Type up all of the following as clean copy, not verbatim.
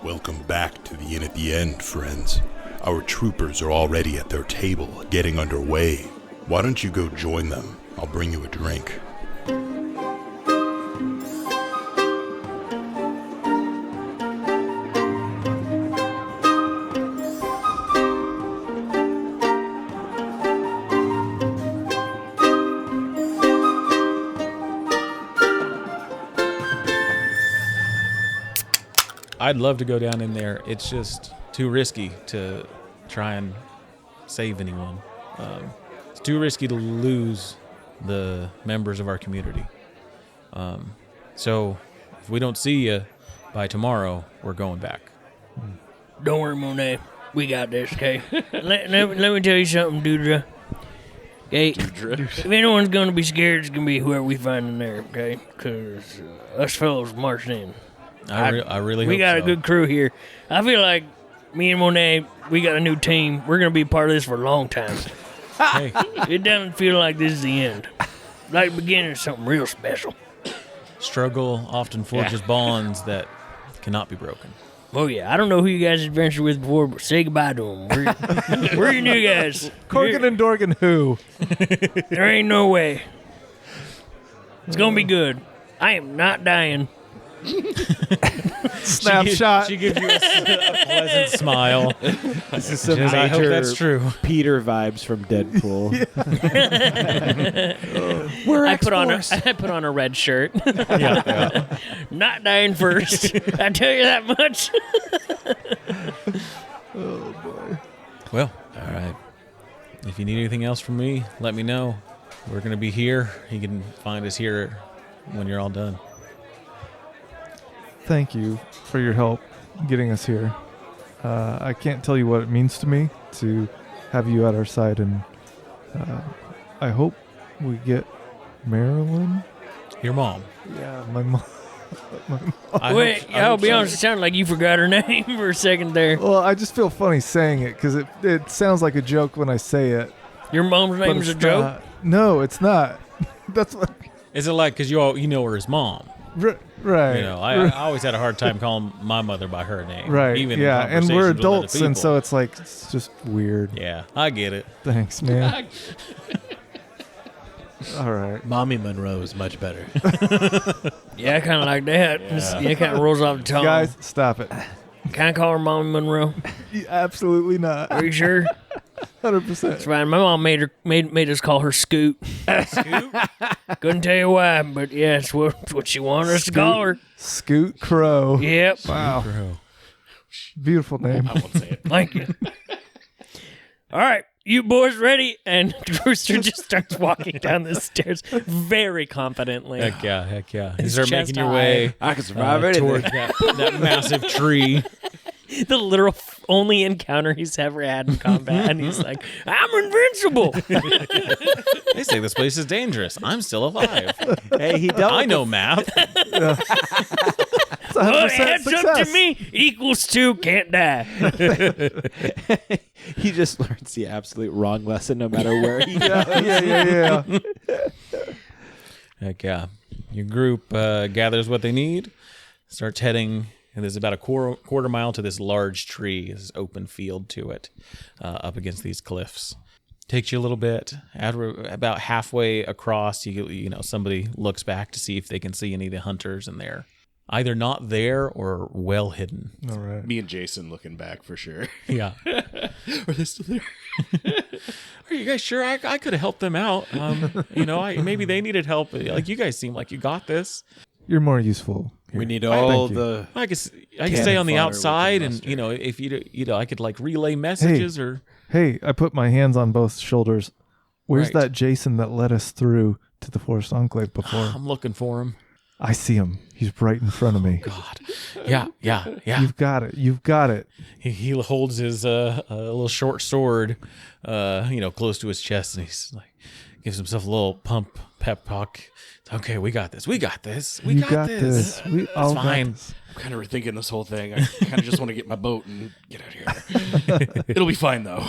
Welcome back to the Inn at the End, friends. Our troopers are already at their table, getting underway. Why don't you go join them? I'll bring you a drink. I'd love to go down in there. It's just too risky to try and save anyone. It's too risky to lose the members of our community. So if we don't see you by tomorrow, we're going back. Don't worry, Monet. We got this, okay? let me tell you something, Dudra. Okay? If anyone's going to be scared, it's going to be whoever we find in there, okay? Because us fellows marched in. I really hope we got so. a good crew here. I feel like me and Monet, we got a new team. We're going to be part of this for a long time. Hey, It doesn't feel like this is the end. Like the beginning of something real special. struggle often forges bonds that cannot be broken. Oh, yeah. I don't know who you guys adventured with before, but say goodbye to them. We're your new guys. Corgan and Dorgan who? There ain't no way. It's going to be good. I am not dying. Snapshot. She gives you a pleasant smile. This is some I hope major that's true. Peter vibes from Deadpool. I put on a red shirt. Yeah. Not dying first. I tell you that much. Well, all right. If you need anything else from me, let me know. We're going to be here. You can find us here when you're all done. Thank you for your help getting us here. I can't tell you what it means to me to have you at our side, and I hope we get Marilyn. Your mom. Yeah, my mom. Wait, I'll be honest, it sounded like you forgot her name for a second there. Well, I just feel funny saying it because it sounds like a joke when I say it. Your mom's but name's a it's joke? not. No, it's not. That's what. Is it like because you know her as mom? Right. You know, I always had a hard time calling my mother by her name. Right. Even yeah, in and we're conversations with other adults, and people. so it's like it's just weird. Yeah, I get it. Thanks, man. All right. Mommy Monroe is much better. Yeah, I kind of like that. Yeah, kind of rolls off the tongue. Guys, stop it. Can I call her Mommy Monroe? Absolutely not. Are you sure? 100%. That's fine. My mom made us call her Scoot. Scoot? Couldn't tell you why, but yeah, it's what she wanted us to call her. Scoot Crow. Yep. Wow. Beautiful name. I won't say it. Thank you. All right. You boys ready? And Rooster just starts walking down the stairs very confidently. Heck yeah. You His start chest making your high. way I can survive anything. towards that massive tree. The literal only encounter he's ever had in combat. And he's like, I'm invincible. They say this place is dangerous. I'm still alive. Hey, he dealt I with know math. It's 100% Well, adds up success. to me equals 2, can't die. He just learns the absolute wrong lesson no matter where he goes. Yeah. Heck yeah. Your group gathers what they need, starts heading, and there's about a quarter mile to this large tree, this open field to it, up against these cliffs. Takes you a little bit. About halfway across, you know, somebody looks back to see if they can see any of the hunters, and they're either not there or well hidden. All right. Me and Jason looking back for sure. Yeah. Are they still there? Are you guys sure I could have helped them out? You know, maybe they needed help. Like, you guys seem like you got this. You're more useful. Here. We need all Thank you. the. I could stay on the fodder with outside, the and mustard. you know, if I could like relay messages or. Hey, I put my hands on both shoulders. Where's Right. that Jason that led us through to the Forest Enclave before? I'm looking for him. I see him. He's right in front of me. God, yeah. You've got it. You've got it. He holds his little short sword, close to his chest, and he's like, gives himself a little pep talk. Okay, we got this. We got this. We You got this. We all got fine. this. I'm kind of rethinking this whole thing. I kind of just want to get my boat and get out of here. It'll be fine though.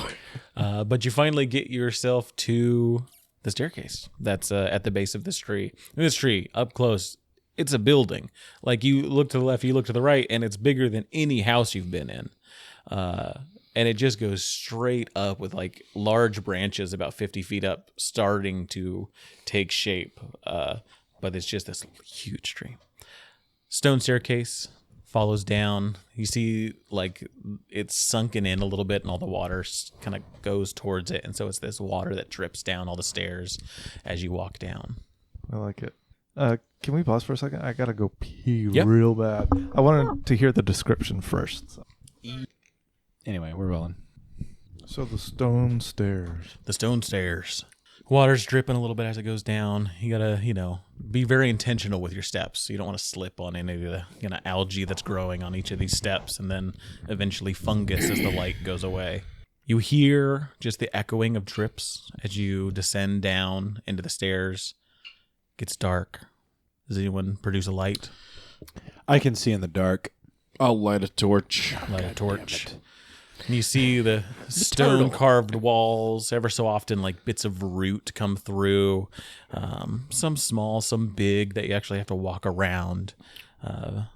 But you finally get yourself to the staircase that's at the base of this tree. And this tree, up close, it's a building. Like you look to the left, you look to the right, and it's bigger than any house you've been in. And it just goes straight up with like large branches about 50 feet up starting to take shape. But it's just this huge tree. Stone staircase follows down. You see like it's sunken in a little bit and all the water kind of goes towards it. And so it's this water that drips down all the stairs as you walk down. I like it. Can we pause for a second? I gotta go pee Yep. real bad. I wanted to hear the description first. So. Anyway, we're rolling. So the stone stairs. The stone stairs. Water's dripping a little bit as it goes down. You gotta, be very intentional with your steps. You don't want to slip on any of the algae that's growing on each of these steps, and then eventually fungus as the light goes away. You hear just the echoing of drips as you descend down into the stairs. It gets dark. Does anyone produce a light? I can see in the dark. I'll light a torch. Light a torch. And you see the stone carved walls. Ever so often, like bits of root come through. Some small, some big that you actually have to walk around. But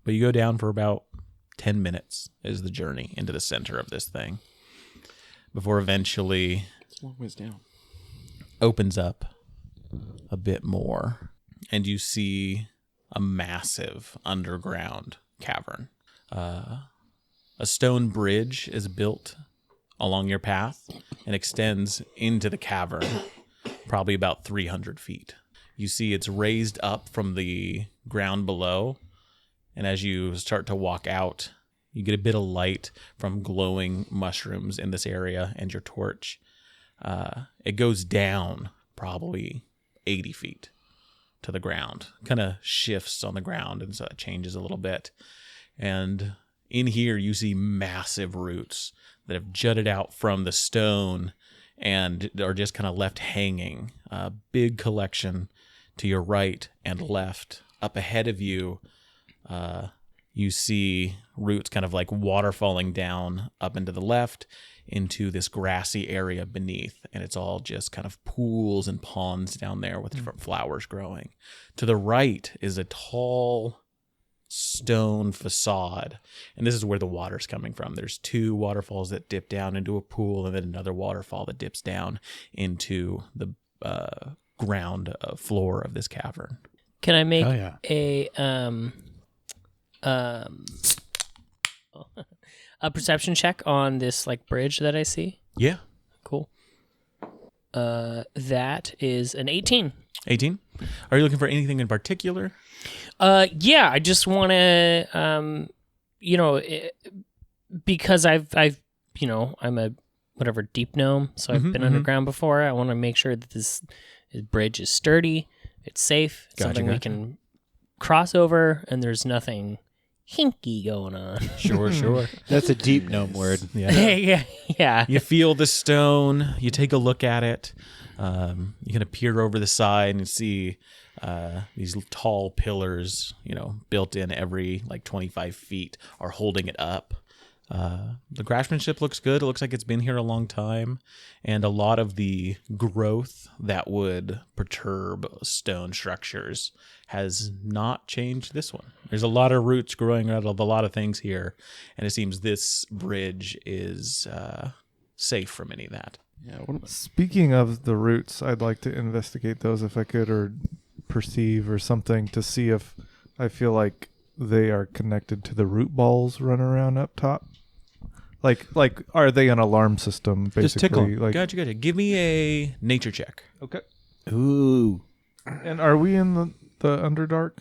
you go down for about 10 minutes is the journey into the center of this thing. Before eventually It's a long ways down. opens up a bit more. And you see a massive underground cavern. A stone bridge is built along your path and extends into the cavern, probably about 300 feet. You see it's raised up from the ground below, and as you start to walk out, you get a bit of light from glowing mushrooms in this area and your torch. It goes down probably 80 feet to the ground, kind of shifts on the ground, and so it changes a little bit. And in here, you see massive roots that have jutted out from the stone and are just kind of left hanging. A big collection to your right and left. Up ahead of you, you see roots kind of like waterfalling down up into the left into this grassy area beneath. And it's all just kind of pools and ponds down there with different flowers growing. To the right is a tall stone facade, and this is where the water's coming from. There's two waterfalls that dip down into a pool, and then another waterfall that dips down into the ground floor of this cavern. Can I make Oh, yeah. a perception check on this like bridge that I see? Yeah. Cool. That is an 18. 18. Are you looking for anything in particular? Yeah, I just want to, because I've, I'm a whatever deep gnome, so I've been underground before. I want to make sure that this bridge is sturdy, it's safe, it's something we can cross over, and there's nothing hinky going on. Sure. That's a deep gnome word. yeah. You feel the stone. You take a look at it. You kind of peer over the side and see these tall pillars, built in every like 25 feet are holding it up. The craftsmanship looks good. It looks like it's been here a long time. And a lot of the growth that would perturb stone structures has not changed this one. There's a lot of roots growing out of a lot of things here. And it seems this bridge is safe from any of that. Yeah. Speaking of the roots, I'd like to investigate those if I could, or perceive or something, to see if I feel like they are connected to the root balls run around up top. Like are they an alarm system, basically? Just tickle 'em. Like, Gotcha. Give me a nature check. okay. Ooh. And are we in the Underdark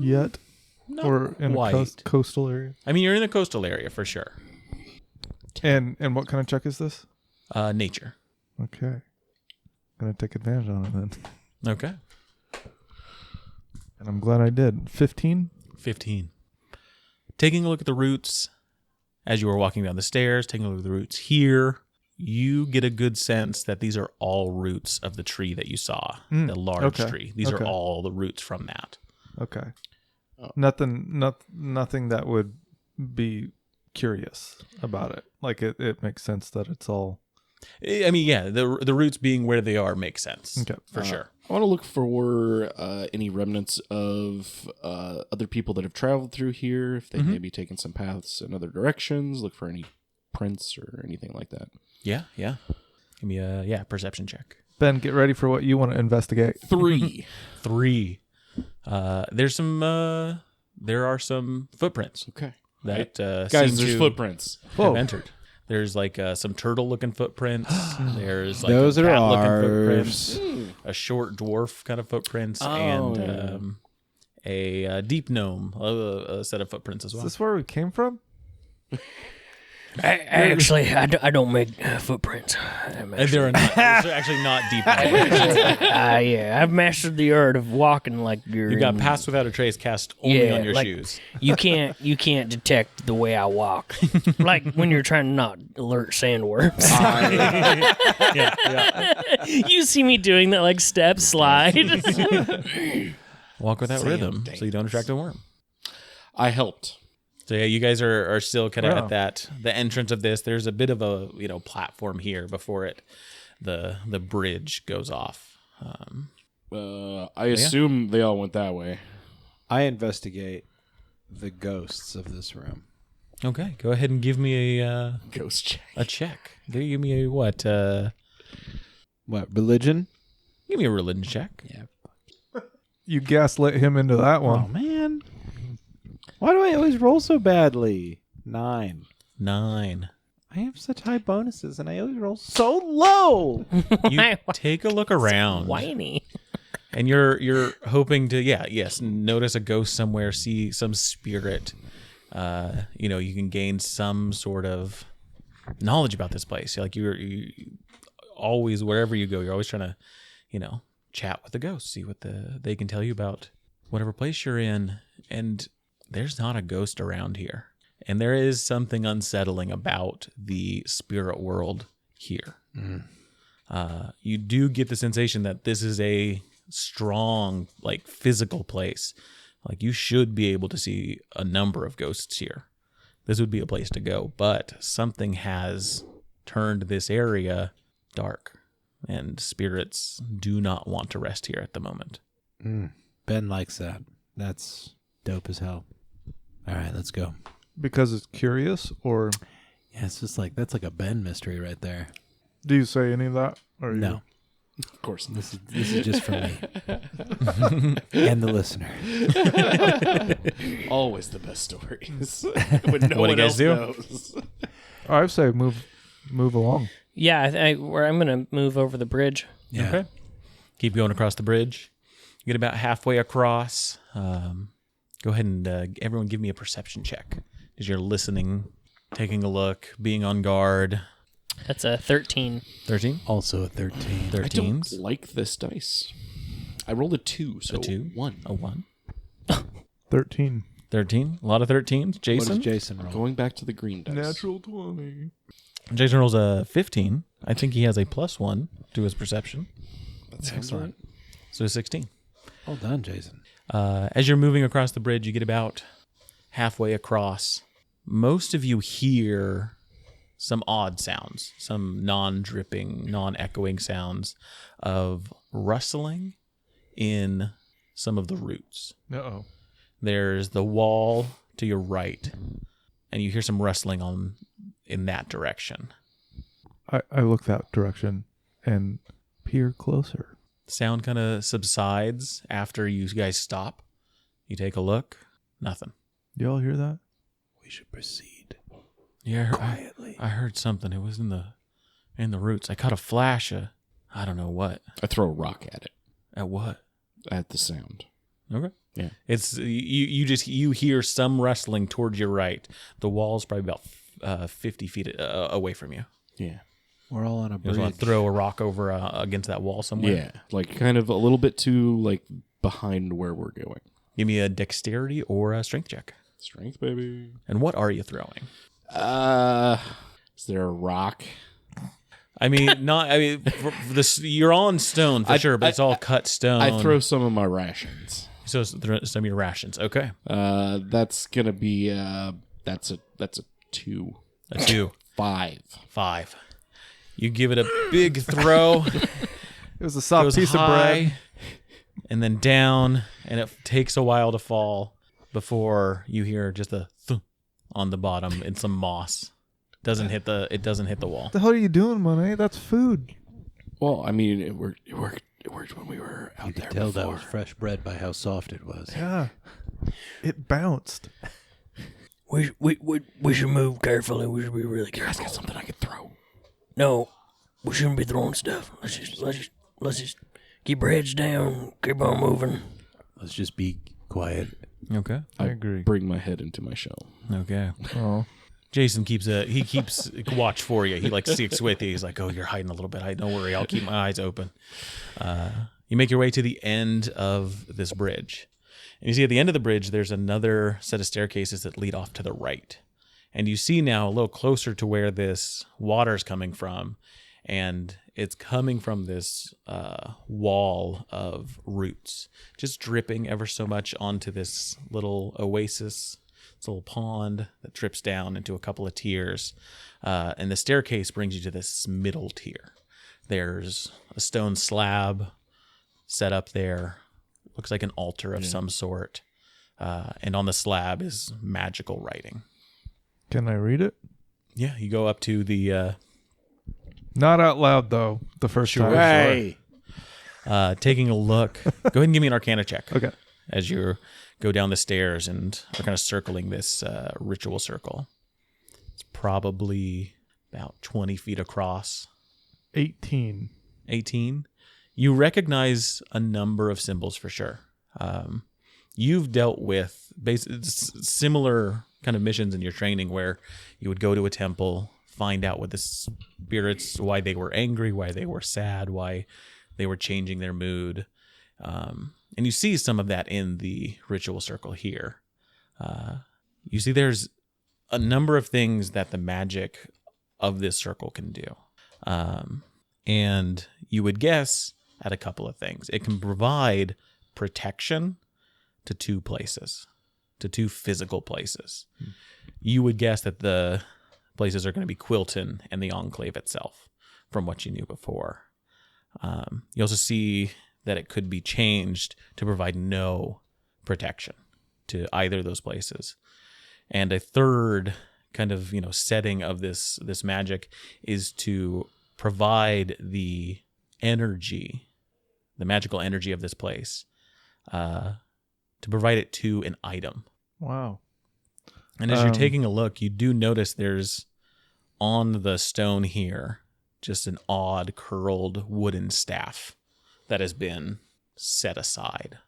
yet? Not Or in quite. a coastal area? I mean, you're in a coastal area for sure. And what kind of check is this? Nature. Okay. Gonna take advantage on it then. Okay. And I'm glad I did. 15? 15. Taking a look at the roots as you were walking down the stairs, taking a look at the roots here, you get a good sense that these are all roots of the tree that you saw, the large tree. These are all the roots from that. Okay. Nothing that would be curious about it. Like it makes sense that it's all. I mean, yeah, the roots being where they are makes sense. Okay. For sure. I want to look for any remnants of other people that have traveled through here. If they've maybe taken some paths in other directions. Look for any prints or anything like that. Yeah. Give me a perception check. Ben, get ready for what you want to investigate. 3. 3. There are some footprints Okay. that Guys, seem there's to footprints. have entered. There's like some turtle-looking footprints. There's like Those a are cat-looking ours. footprints, a short dwarf kind of footprints, Oh, and a deep gnome, a set of footprints as Is well. this where we came from? Actually, I don't make footprints. And they're actually not deep. Yeah, I've mastered the art of walking like you're. You got in- Pass Without a Trace cast only Yeah, on your like- shoes. You can't detect the way I walk, like when you're trying to not alert sandworms. You see me doing that like step slide. Walk with that rhythm so you don't attract a worm. I helped. So yeah, you guys are still kind of Yeah. at the entrance of this. There's a bit of a platform here before the bridge goes off. I assume they all went that way. I investigate the ghosts of this room. Okay, go ahead and give me a Ghost check. check. Give me a what? What, religion? Give me a religion check. Yeah. You gaslit him into that Oh, one. man. Why do I always roll so badly? 9. 9. I have such high bonuses, and I always roll so low. You take a look around, Whiny. and you're hoping to notice a ghost somewhere, see some spirit. You can gain some sort of knowledge about this place. Like you always, wherever you go, you're always trying to, chat with the ghosts, see what they can tell you about whatever place you're in. And there's not a ghost around here. And there is something unsettling about the spirit world here. You do get the sensation that this is a strong, like, physical place. Like, you should be able to see a number of ghosts here. This would be a place to go. But something has turned this area dark. And spirits do not want to rest here at the moment. Ben likes that. That's dope as hell. All right, let's go. Because it's curious, or Yeah, it's just like, that's like a Ben mystery right there. do you say any of that? Or No, Of course. this is just for me and the listener. Always the best stories. When no What do one you else guys do? knows. I say move along. Yeah, I'm gonna move over the bridge. Yeah. Okay. Keep going across the bridge. You get about halfway across. Go ahead and everyone give me a perception check. As you're listening, taking a look, being on guard. That's a 13. 13? Also a 13. 13s. I don't like this dice. I rolled a 2, so A 2? 1. A 1. 13. 13? A lot of 13s. What does Jason? Jason roll? Going back to the green dice. Natural 20. Jason rolls a 15. I think he has a +1 to his perception. That sounds right. So 16. Well done, Jason. As you're moving across the bridge, you get about halfway across. Most of you hear some odd sounds, some non-dripping, non-echoing sounds of rustling in some of the roots. Uh-oh. There's the wall to your right, and you hear some rustling in that direction. I look that direction and peer closer. Sound kind of subsides after you guys stop. You take a look. Nothing. Do y'all hear that? We should proceed Yeah, quietly. I heard something. It was in the roots. I caught a flash of, I don't know what. I throw a rock at it. At what? At the sound. Okay. Yeah. It's you hear some rustling towards your right. The wall's probably about 50 feet away from you. Yeah. We're all on a You bridge. just want to throw a rock over against that wall somewhere? Yeah. Like kind of a little bit too like behind where we're going. Give me a dexterity or a strength check. Strength, baby. And what are you throwing? Is there a rock? I mean, for this, you're on stone for sure, but it's all cut stone. I throw some of my rations. So some of your rations. Okay. That's gonna be that's a 2. A 2. 5. 5. You give it a big throw. It was a soft Goes piece of high. bread. and then down, and it takes a while to fall before you hear just a thump on the bottom in some moss. It doesn't hit the wall. What the hell are you doing, Monet? That's food. Well, I mean, it worked. It worked when we were out You there could tell that before. was fresh bread by how soft it was. Yeah. It bounced. We should move carefully. We should be really You guys careful. got something I could throw? No, we shouldn't be throwing stuff. Let's just keep our heads down. Keep on moving. Let's just be quiet. Okay. I agree. Bring my head into my shell. Okay. Oh. Jason keeps watch for you. He like sticks with you. He's like, "Oh, you're hiding a little bit. Don't worry. I'll keep my eyes open." You make your way to the end of this bridge, and you see at the end of the bridge there's another set of staircases that lead off to the right, and you see now a little closer to where this water's coming from, and it's coming from this wall of roots, just dripping ever so much onto this little oasis. It's a little pond that drips down into a couple of tiers. And the staircase brings you to this middle tier. There's a stone slab set up there. Looks like an altar of some sort. And on the slab is magical writing. Can I read it? Yeah, you go up to the... Not out loud, though. The first time. Hey! taking a look. Go ahead and give me an Arcana check. Okay. As you go down the stairs and are kind of circling this ritual circle. It's probably about 20 feet across. 18. 18. You recognize a number of symbols for sure. You've dealt with similar kind of missions in your training where you would go to a temple, find out what the spirits, why they were angry, why they were sad, why they were changing their mood. And you see some of that in the ritual circle here. You see there's a number of things that the magic of this circle can do. And you would guess at a couple of things. It can provide protection to two places, to two physical places. You would guess that the places are going to be Quilton and the Enclave itself, from what you knew before. You also see that it could be changed to provide no protection to either of those places. And a third kind of, setting of this magic is to provide the energy, the magical energy of this place, to provide it to an item. Wow. And as you're taking a look, you do notice there's on the stone here just an odd curled wooden staff that has been set aside.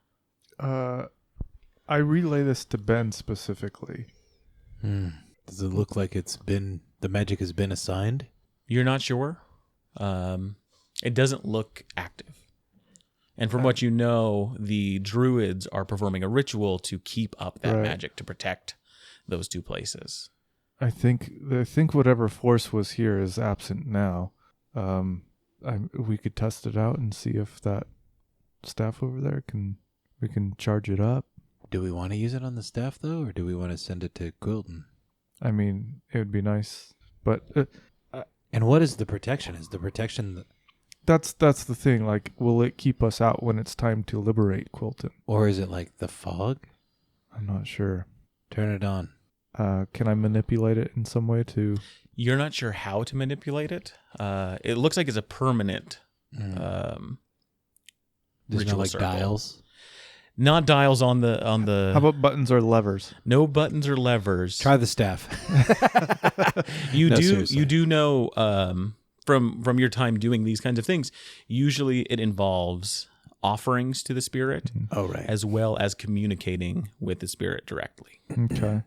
I relay this to Ben specifically. Does it look like the magic has been assigned? You're not sure. It doesn't look active. And from what you know, the druids are performing a ritual to keep up that magic to protect those two places. I think whatever force was here is absent now. We could test it out and see if that staff over there we can charge it up. Do we want to use it on the staff though, or do we want to send it to Quilton? I mean, it would be nice, but and what is the protection? Is the protection that's the thing. Like, will it keep us out when it's time to liberate Quilton? or is it like the fog? I'm not sure. Turn it on. Can I manipulate it in some way to? You're not sure how to manipulate it. It looks like it's a permanent There's no ritual like circle. dials. Not dials on the. How about buttons or levers? No buttons or levers. Try the staff. You No, do seriously. you do know from your time doing these kinds of things, usually it involves offerings to the spirit Oh right, as well as communicating with the spirit directly. Okay.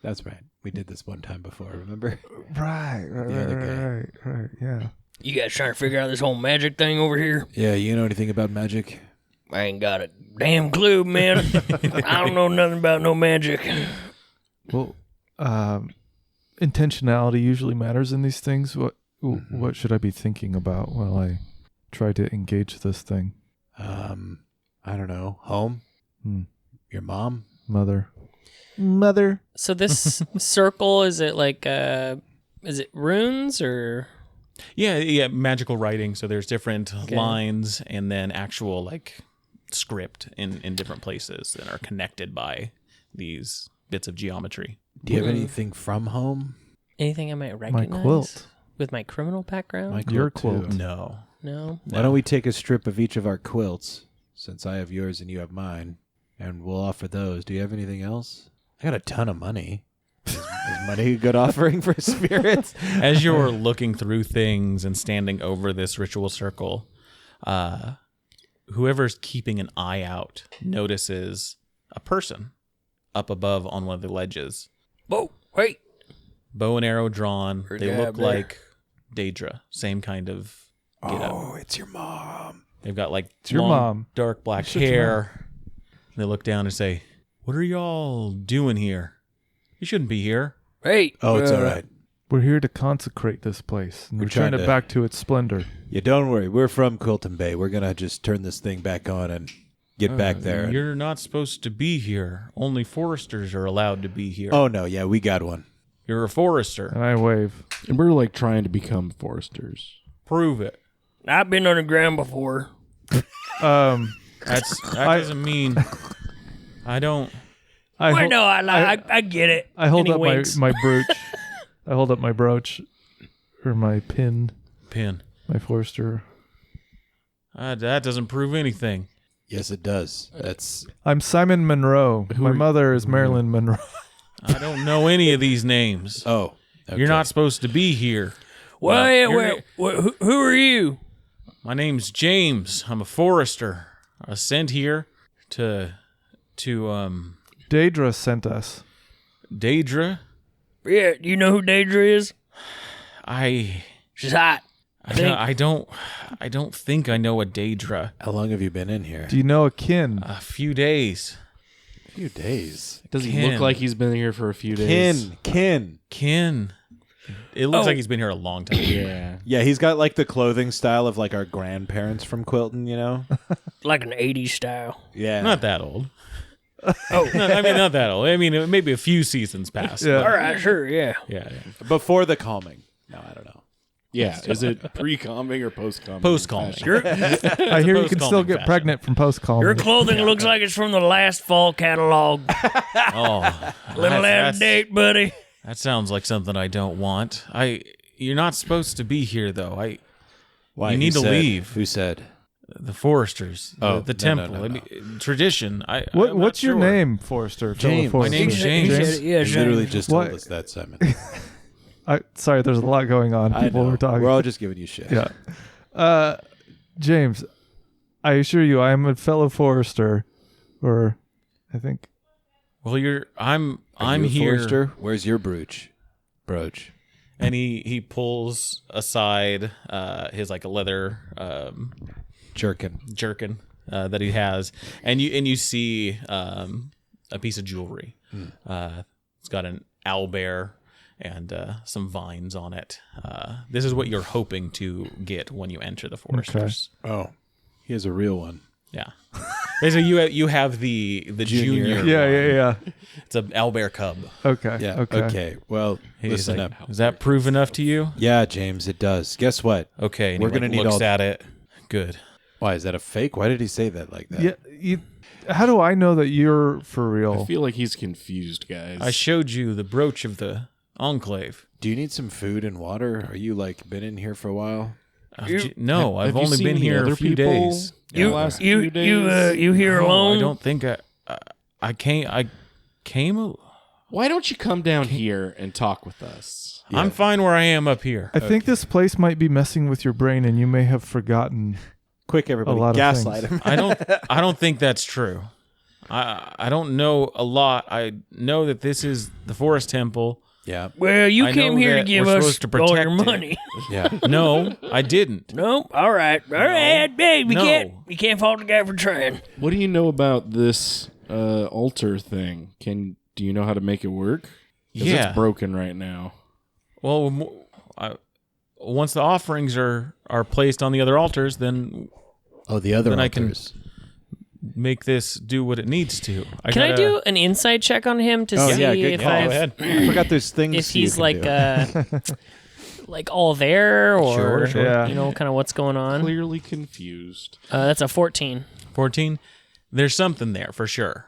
that's right. We did this one time before. Remember? Right. The other Right. Yeah. You guys trying to figure out this whole magic thing over here? Yeah. You know anything about magic? I ain't got a damn clue, man. I don't know nothing about no magic. Well, intentionality usually matters in these things. What should I be thinking about while I try to engage this thing? I don't know. Home. Your mom. Mother. So this circle, is it like is it runes or? Yeah, magical writing. So there's different lines and then actual like script in different places that are connected by these bits of geometry. Do you have anything from home? Anything I might recognize? My quilt. With my criminal background? Your quilt. too. No. No. Why don't we take a strip of each of our quilts, since I have yours and you have mine, and we'll offer those. Do you have anything else? I got a ton of money. Is money a good offering for spirits? As you're looking through things and standing over this ritual circle, whoever's keeping an eye out notices a person up above on one of the ledges. Whoa, wait. Bow and arrow drawn. Heard They that look there. like Daedra. Same kind of get up. Oh, it's your mom. They've got like It's your long, mom. dark black It's your hair. They look down and say, "What are y'all doing here? You shouldn't be here." Hey. Oh, it's all right. We're here to consecrate this place and We're return trying it to- back to its splendor. Yeah, don't worry. We're from Quilton Bay. We're going to just turn this thing back on and get back there. You're not supposed to be here. Only foresters are allowed to be here. Oh, no. Yeah, we got one. You're a forester. And I wave. And we're like trying to become foresters. Prove it. I've been underground before. Um, That doesn't mean I don't. I, Well, hol- no, I get it. I hold And he up winks. my brooch. I hold up my brooch or my pin, Pin. my Forester. That doesn't prove anything. Yes, it does. That's I'm Simon Monroe. My are- mother is Marilyn Monroe. I don't know any of these names. oh. Okay. You're not supposed to be here. Wait, who are you? My name's James. I'm a forester. I was sent here to Daedra sent us. Daedra. Yeah, do you know who Daedra is? I She's hot. I don't think I know a Daedra. How long have you been in here? Do you know a kin? A few days. A few days. Does he Kin. look like he's been here for a few days? Kin. Kin. It looks Oh. like he's been here a long time. Yeah. Yeah, he's got like the clothing style of like our grandparents from Quilton, you know? Like an 80s style. Yeah. Not that old. Oh, No, I mean, not that old. I mean, maybe a few seasons past. Yeah. all right, sure, yeah. Yeah. Before the calming. No, I don't know. Yeah. Is it pre-calming or post-calming? Post-calming. I hear you can still post-calming get fashion. pregnant from post-calming. Your clothing looks like it's from the last fall catalog. Oh, Little out of date, buddy. That sounds like something I don't want. You're not supposed to be here, though. Why? You need Who to said? leave. Who said? The foresters, Oh, the no, temple. no, no, I mean, tradition. I'm not What's your sure. name, Forrester? James. Fellow My name's Forrester? James. Yeah, You literally James. just What? told us that, Simon. Sorry, there's a lot going on. I People know. were talking. We're all just giving you shit. Yeah. James, I assure you, I am a fellow Forester, or I think Well, I'm Are you a here, Forester? Where's your brooch? and he pulls aside his like a leather Jerkin. jerkin that he has, and you see a piece of jewelry. It's got an owlbear and some vines on it. This is what you're hoping to get when you enter the foresters. Oh, he has a real one. Yeah. Basically, you have the junior. yeah. It's an owlbear cub. Okay. Yeah. Okay. Well, He's listen like, up. Does that prove enough to you? Yeah, James, it does. Guess what? Okay. And We're he, gonna need looks all- at it. Good. Why is that a fake? Why did he say that like that? Yeah. How do I know that you're for I real? feel like he's confused, guys. I showed you the brooch of the enclave. Do you need some food and water? Are you like been in here for a while? No, I've have you only seen been any here a other few people? days. in the last few You days? you here No, alone? I don't think I came. Why don't you come down here and talk with us? I'm fine where I am up here. I think this place might be messing with your brain, and you may have forgotten. Quick, everybody, A lot of gaslight things. him. I don't think that's true. I don't know a lot. I know that this is the forest temple. Yeah, Well, you I came know here to that give we're us supposed to all your protect it. money. yeah. No, I didn't. No, all right, babe. No. You can't fault the guy for trying. What do you know about this altar thing? Do you know how to make it work? 'Cause Yeah. it's broken right now. Well, once the offerings are placed on the other altars, then Oh, the other Then I can- altars. make this do what it needs to. Can I do an inside check on him to Oh, see yeah, good if call. I've, Go ahead. I forgot there's things. if you he's can like do. like all there or Sure. Yeah. you know kind of what's going on? Clearly confused. That's a 14. 14? There's something there for sure.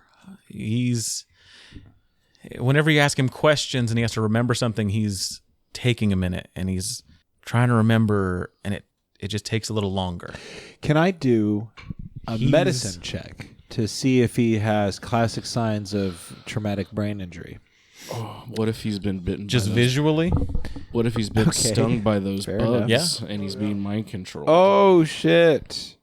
Whenever you ask him questions and he has to remember something, he's taking a minute and he's trying to remember, and it just takes a little longer. Can I do a medicine check to see if he has classic signs of traumatic brain injury? Oh, what if he's been bitten? Just by those, visually? What if he's been Okay. stung by those Fair bugs? enough. And he's being mind controlled. Oh, shit.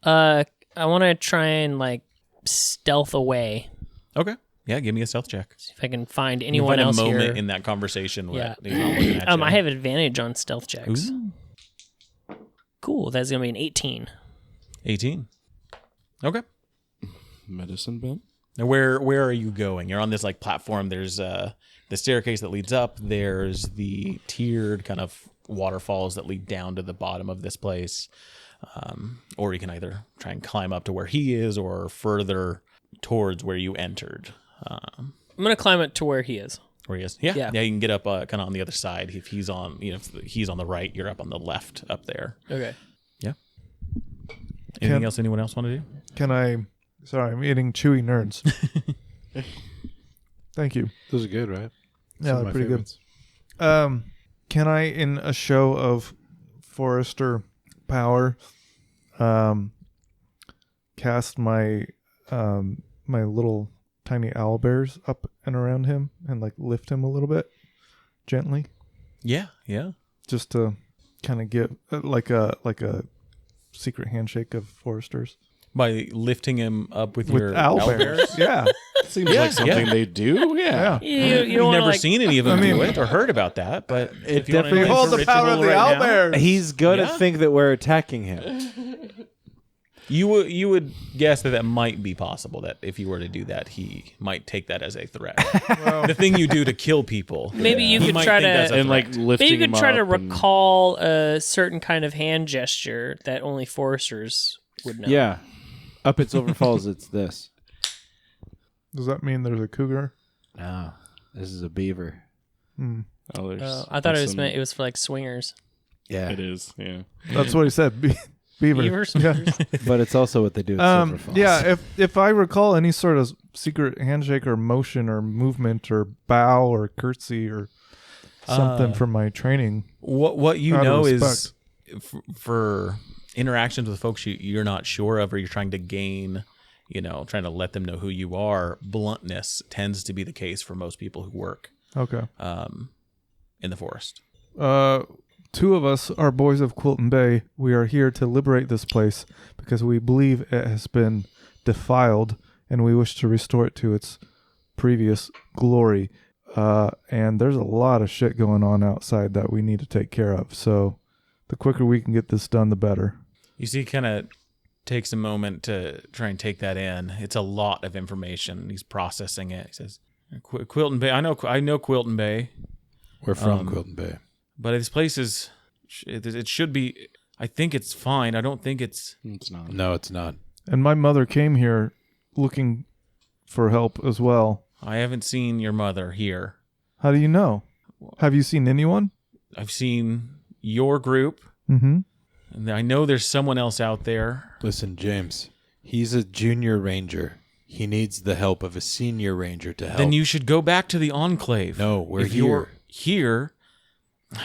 I want to try and like stealth away. Okay. Yeah, give me a stealth check. See if I can find You anyone find else a moment here. in that conversation. Yeah. Where he's not looking at you. I have advantage on stealth checks. Ooh. Cool. That's gonna be an 18. 18. Okay. Medicine bin? Now, where are you going? You're on this like platform. There's the staircase that leads up. There's the tiered kind of waterfalls that lead down to the bottom of this place. Or you can either try and climb up to where he is, or further towards where you entered. I'm gonna climb it to where he is. Where he is? Yeah. Yeah. You can get up kind of on the other side. If he's on, if he's on the right, you're up on the left up there. Okay. Yeah. Anything else anyone else want to do? Can I? Sorry, I'm eating chewy nerds. Thank you. Those are good, right? Yeah, they're pretty good. Can I, in a show of Forester power, cast my my little tiny owl bears up and around him and like lift him a little bit gently, Yeah. just to kind of get like a secret handshake of Foresters By lifting him up with with your owl bears. bears. Yeah, Seems like something they do. Yeah. yeah. You You've don't never want to seen any of them I mean- do it or heard about that, but It if you wanna definitely do Behold a the power of ritual the right owl now, bears. He's going Yeah. to think that we're attacking him. You would guess that might be possible, that if you were to do that, he might take that as a threat. The thing you do to kill people. Maybe you he could might try think that's to a And like threat. lifting maybe you could him try to up and- recall a certain kind of hand gesture that only foresters would know. Yeah. Up at Silver Falls, it's this. Does that mean there's a cougar? No, this is a beaver. Hmm. Oh, there's I thought some- it was for like swingers. Yeah. It is, yeah. That's what he said. Beaver. Beaver Yeah. swingers. But it's also what they do at Silver Falls. Yeah, if I recall any sort of secret handshake or motion or movement or bow or curtsy or something from my training. What you Out of know is respect. for interactions with folks you're not sure of, or you're trying to gain, trying to let them know who you are. Bluntness tends to be the case for most people who work Okay. in the forest. Two of us are boys of Quilton Bay. We are here to liberate this place because we believe it has been defiled and we wish to restore it to its previous glory. And there's a lot of shit going on outside that we need to take care of. So the quicker we can get this done, the better. You see, kind of takes a moment to try and take that in. It's a lot of information. He's processing it. He says, Quilton Bay. I know Quilton Bay. We're from Quilton Bay. But this place is, it should be, I think it's fine. I don't think it's, It's not. No, it's not. And my mother came here looking for help as well. I haven't seen your mother here. How do you know? Have you seen anyone? I've seen your group, Mm-hmm. and I know there's someone else out there. Listen, James, he's a junior ranger. He needs the help of a senior ranger to help. Then you should go back to the Enclave. No, we're if you're here,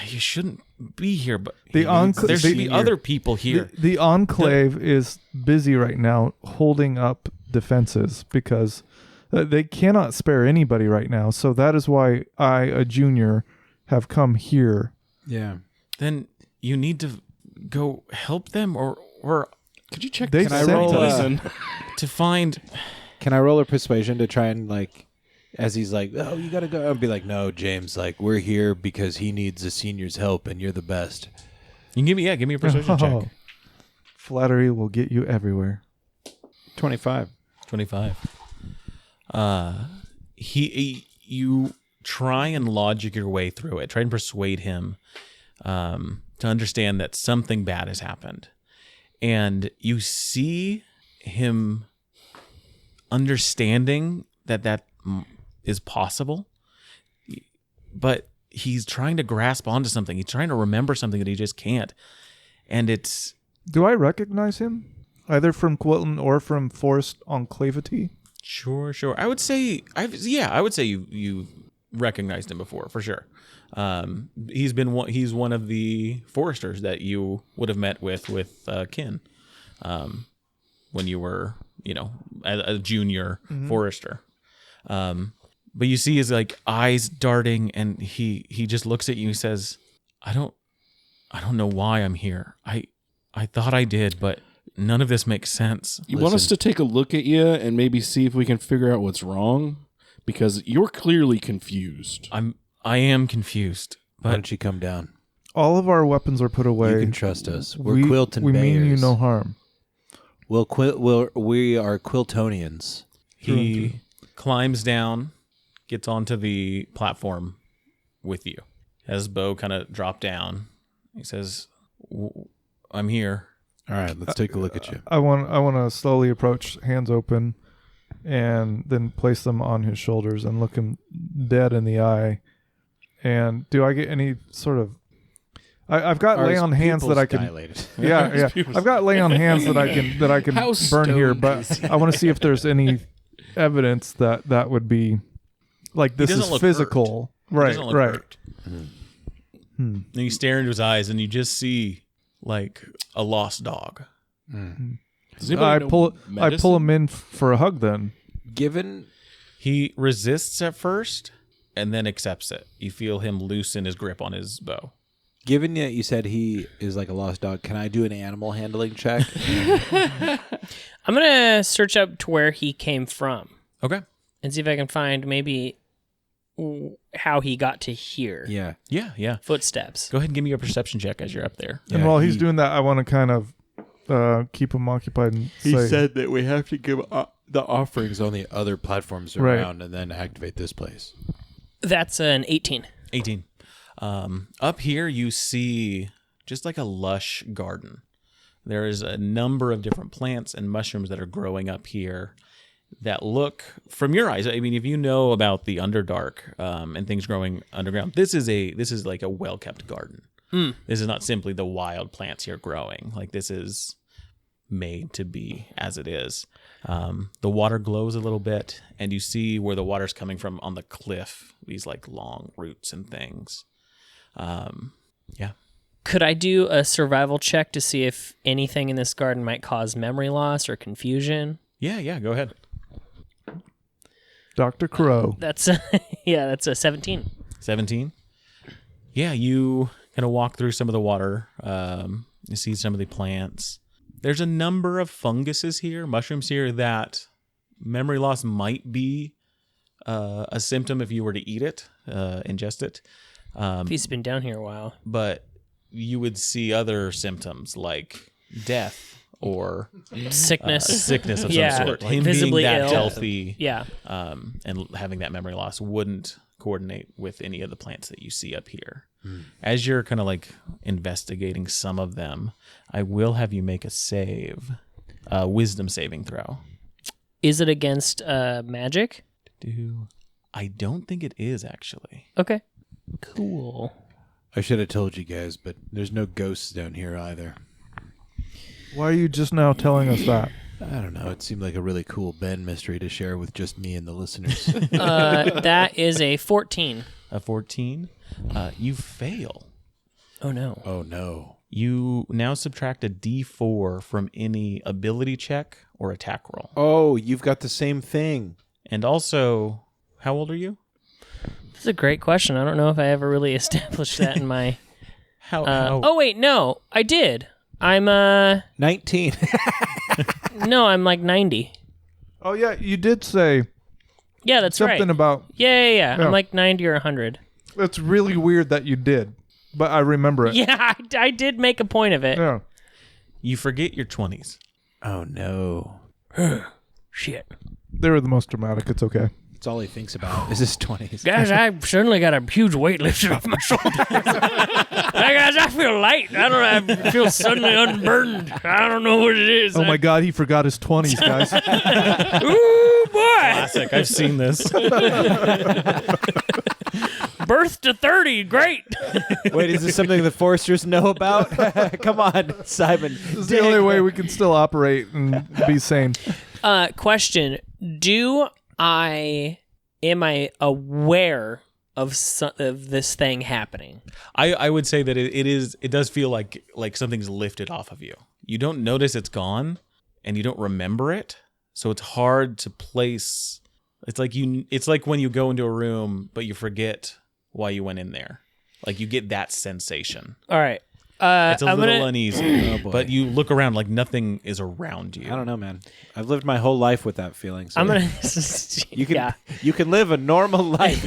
you shouldn't be here, but The Enclave- there should the- be other people here. The Enclave is busy right now holding up defenses because they cannot spare anybody right now. So that is why I, a junior, have come here. Yeah. Then you need to go help them, or Could you check They this sent out? us- Listen. to find. Can I roll a persuasion to try and as he's like, oh, you gotta go, I'll be like, no, James, we're here because he needs a senior's help, and you're the best. You can give me a persuasion check. Flattery will get you everywhere. 25. 25. You try and logic your way through it. Try and persuade him to understand that something bad has happened. And you see him understanding that is possible, but he's trying to grasp onto something. He's trying to remember something that he just can't. And it's... Do I recognize him? either from Quilton or from Forest Enclavity? Sure. I would say you recognized him before for sure. He's one of the foresters that you would have met with Kin, when you were, a junior forester. But you see his like eyes darting, and he just looks at you and says, I don't know why I'm here. I thought I did, but none of this makes sense. You want us to take a look at you and maybe see if we can figure out what's wrong? Because you're clearly confused. I am confused. Why don't you come down? All of our weapons are put away. You can trust us. We're Quilton We Bayers. mean you no harm. We are Quiltonians. He climbs down, gets onto the platform with you. Has bow kind of drop down. He says, I'm here. All right, let's take a look at you. I want to slowly approach, hands open, and then place them on his shoulders and look him dead in the eye. And do I get any sort of? I've got lay on hands that I can. Dilated. Yeah. I've got lay on hands that I can How burn here, stoned but I want to see if there's any evidence that would be like this doesn't is look physical. Right. Doesn't look Right. hurt. And you stare into his eyes, and you just see like a lost dog. Does anybody know I pull him in for a hug. Then Given He resists at first, and then accepts it. You feel him loosen his grip on his bow. that you said he is like a lost dog, can I do an animal handling check? I'm going to search up to where he came from Okay. and see if I can find maybe how he got to here. Yeah. Yeah. Footsteps. Go ahead and give me a perception check as you're up there. and while he's doing that, I want to kind of keep him occupied and say, that we have to give the offerings on the other platforms Right. around and then activate this place. That's an 18. 18. Up here, you see just like a lush garden. There is a number of different plants and mushrooms that are growing up here that look, from your eyes, I mean, if you know about the Underdark and things growing underground, this is like a well-kept garden. This is not simply the wild plants here growing. Like, this is made to be as it is. The water glows a little bit, and you see where the water's coming from on the cliff, these like long roots and things. Yeah. Could I do a survival check to see if anything in this garden might cause memory loss or confusion? Yeah, go ahead. Dr. Crow. That's that's a 17. 17. Yeah, you kind of walk through some of the water. You see some of the plants. There's a number of funguses here, mushrooms here, that memory loss might be a symptom if you were to eat it, ingest it. If he's been down here a while. But you would see other symptoms like death or Sickness. sickness of Yeah, some sort. like Him visibly being that ill. healthy Yeah. and having that memory loss wouldn't coordinate with any of the plants that you see up here. As you're kind of like investigating some of them, I will have you make a wisdom saving throw. Is it against magic? I don't think it is, actually. Okay. Cool. I should have told you guys, but there's no ghosts down here either. Why are you just now telling us that? I don't know. It seemed like a really cool Ben mystery to share with just me and the listeners. That is a 14. A 14. You fail. Oh, no. Oh, no. You now subtract a d4 from any ability check or attack roll. Oh, you've got the same thing. And also, how old are you? That's a great question. I don't know if I ever really established that in my... How? Oh, wait, no. I did. I'm, 19. no, I'm like 90. Oh, yeah, you did say Yeah, that's something right. about... Yeah. Yeah. I'm like 90 or 100. It's really weird that you did, but I remember it. Yeah, I did make a point of it. Yeah. You forget your 20s. Oh, no. Shit. They were the most dramatic. It's okay. That's all he thinks about is his 20s. Guys, I suddenly got a huge weight lifted off my shoulders. Hey, guys, I feel light. I feel suddenly unburdened. I don't know what it is. Oh, my God, he forgot his 20s, guys. Ooh, boy. Classic. I've seen this. Birth to 30, great. Wait, is this something the Foresters know about? Come on, Simon. This is the only way we can still operate and be sane. Question: am I aware of this thing happening? I would say that it does feel like something's lifted off of you. You don't notice it's gone, and you don't remember it, so it's hard to place. It's like when you go into a room, but you forget why you went in there. Like you get that sensation. All right. It's a I'm little gonna, uneasy, but you look around like nothing is around you. I don't know, man. I've lived my whole life with that feeling. So I'm gonna. you can live a normal life.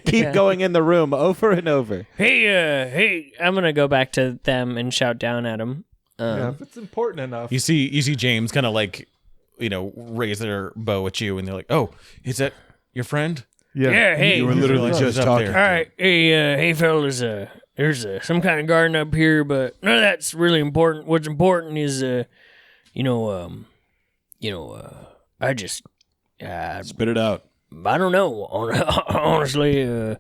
Keep going in the room over and over. Hey, I'm gonna go back to them and shout down at them. If it's important enough. You see James kind of like, raise their bow at you, and they're like, "Oh, is that your friend?" Yeah, hey. You were literally just talking. All right, hey, fellas. There's some kind of garden up here, but none of that's really important. What's important is, I just, Spit it out. I don't know. Honestly,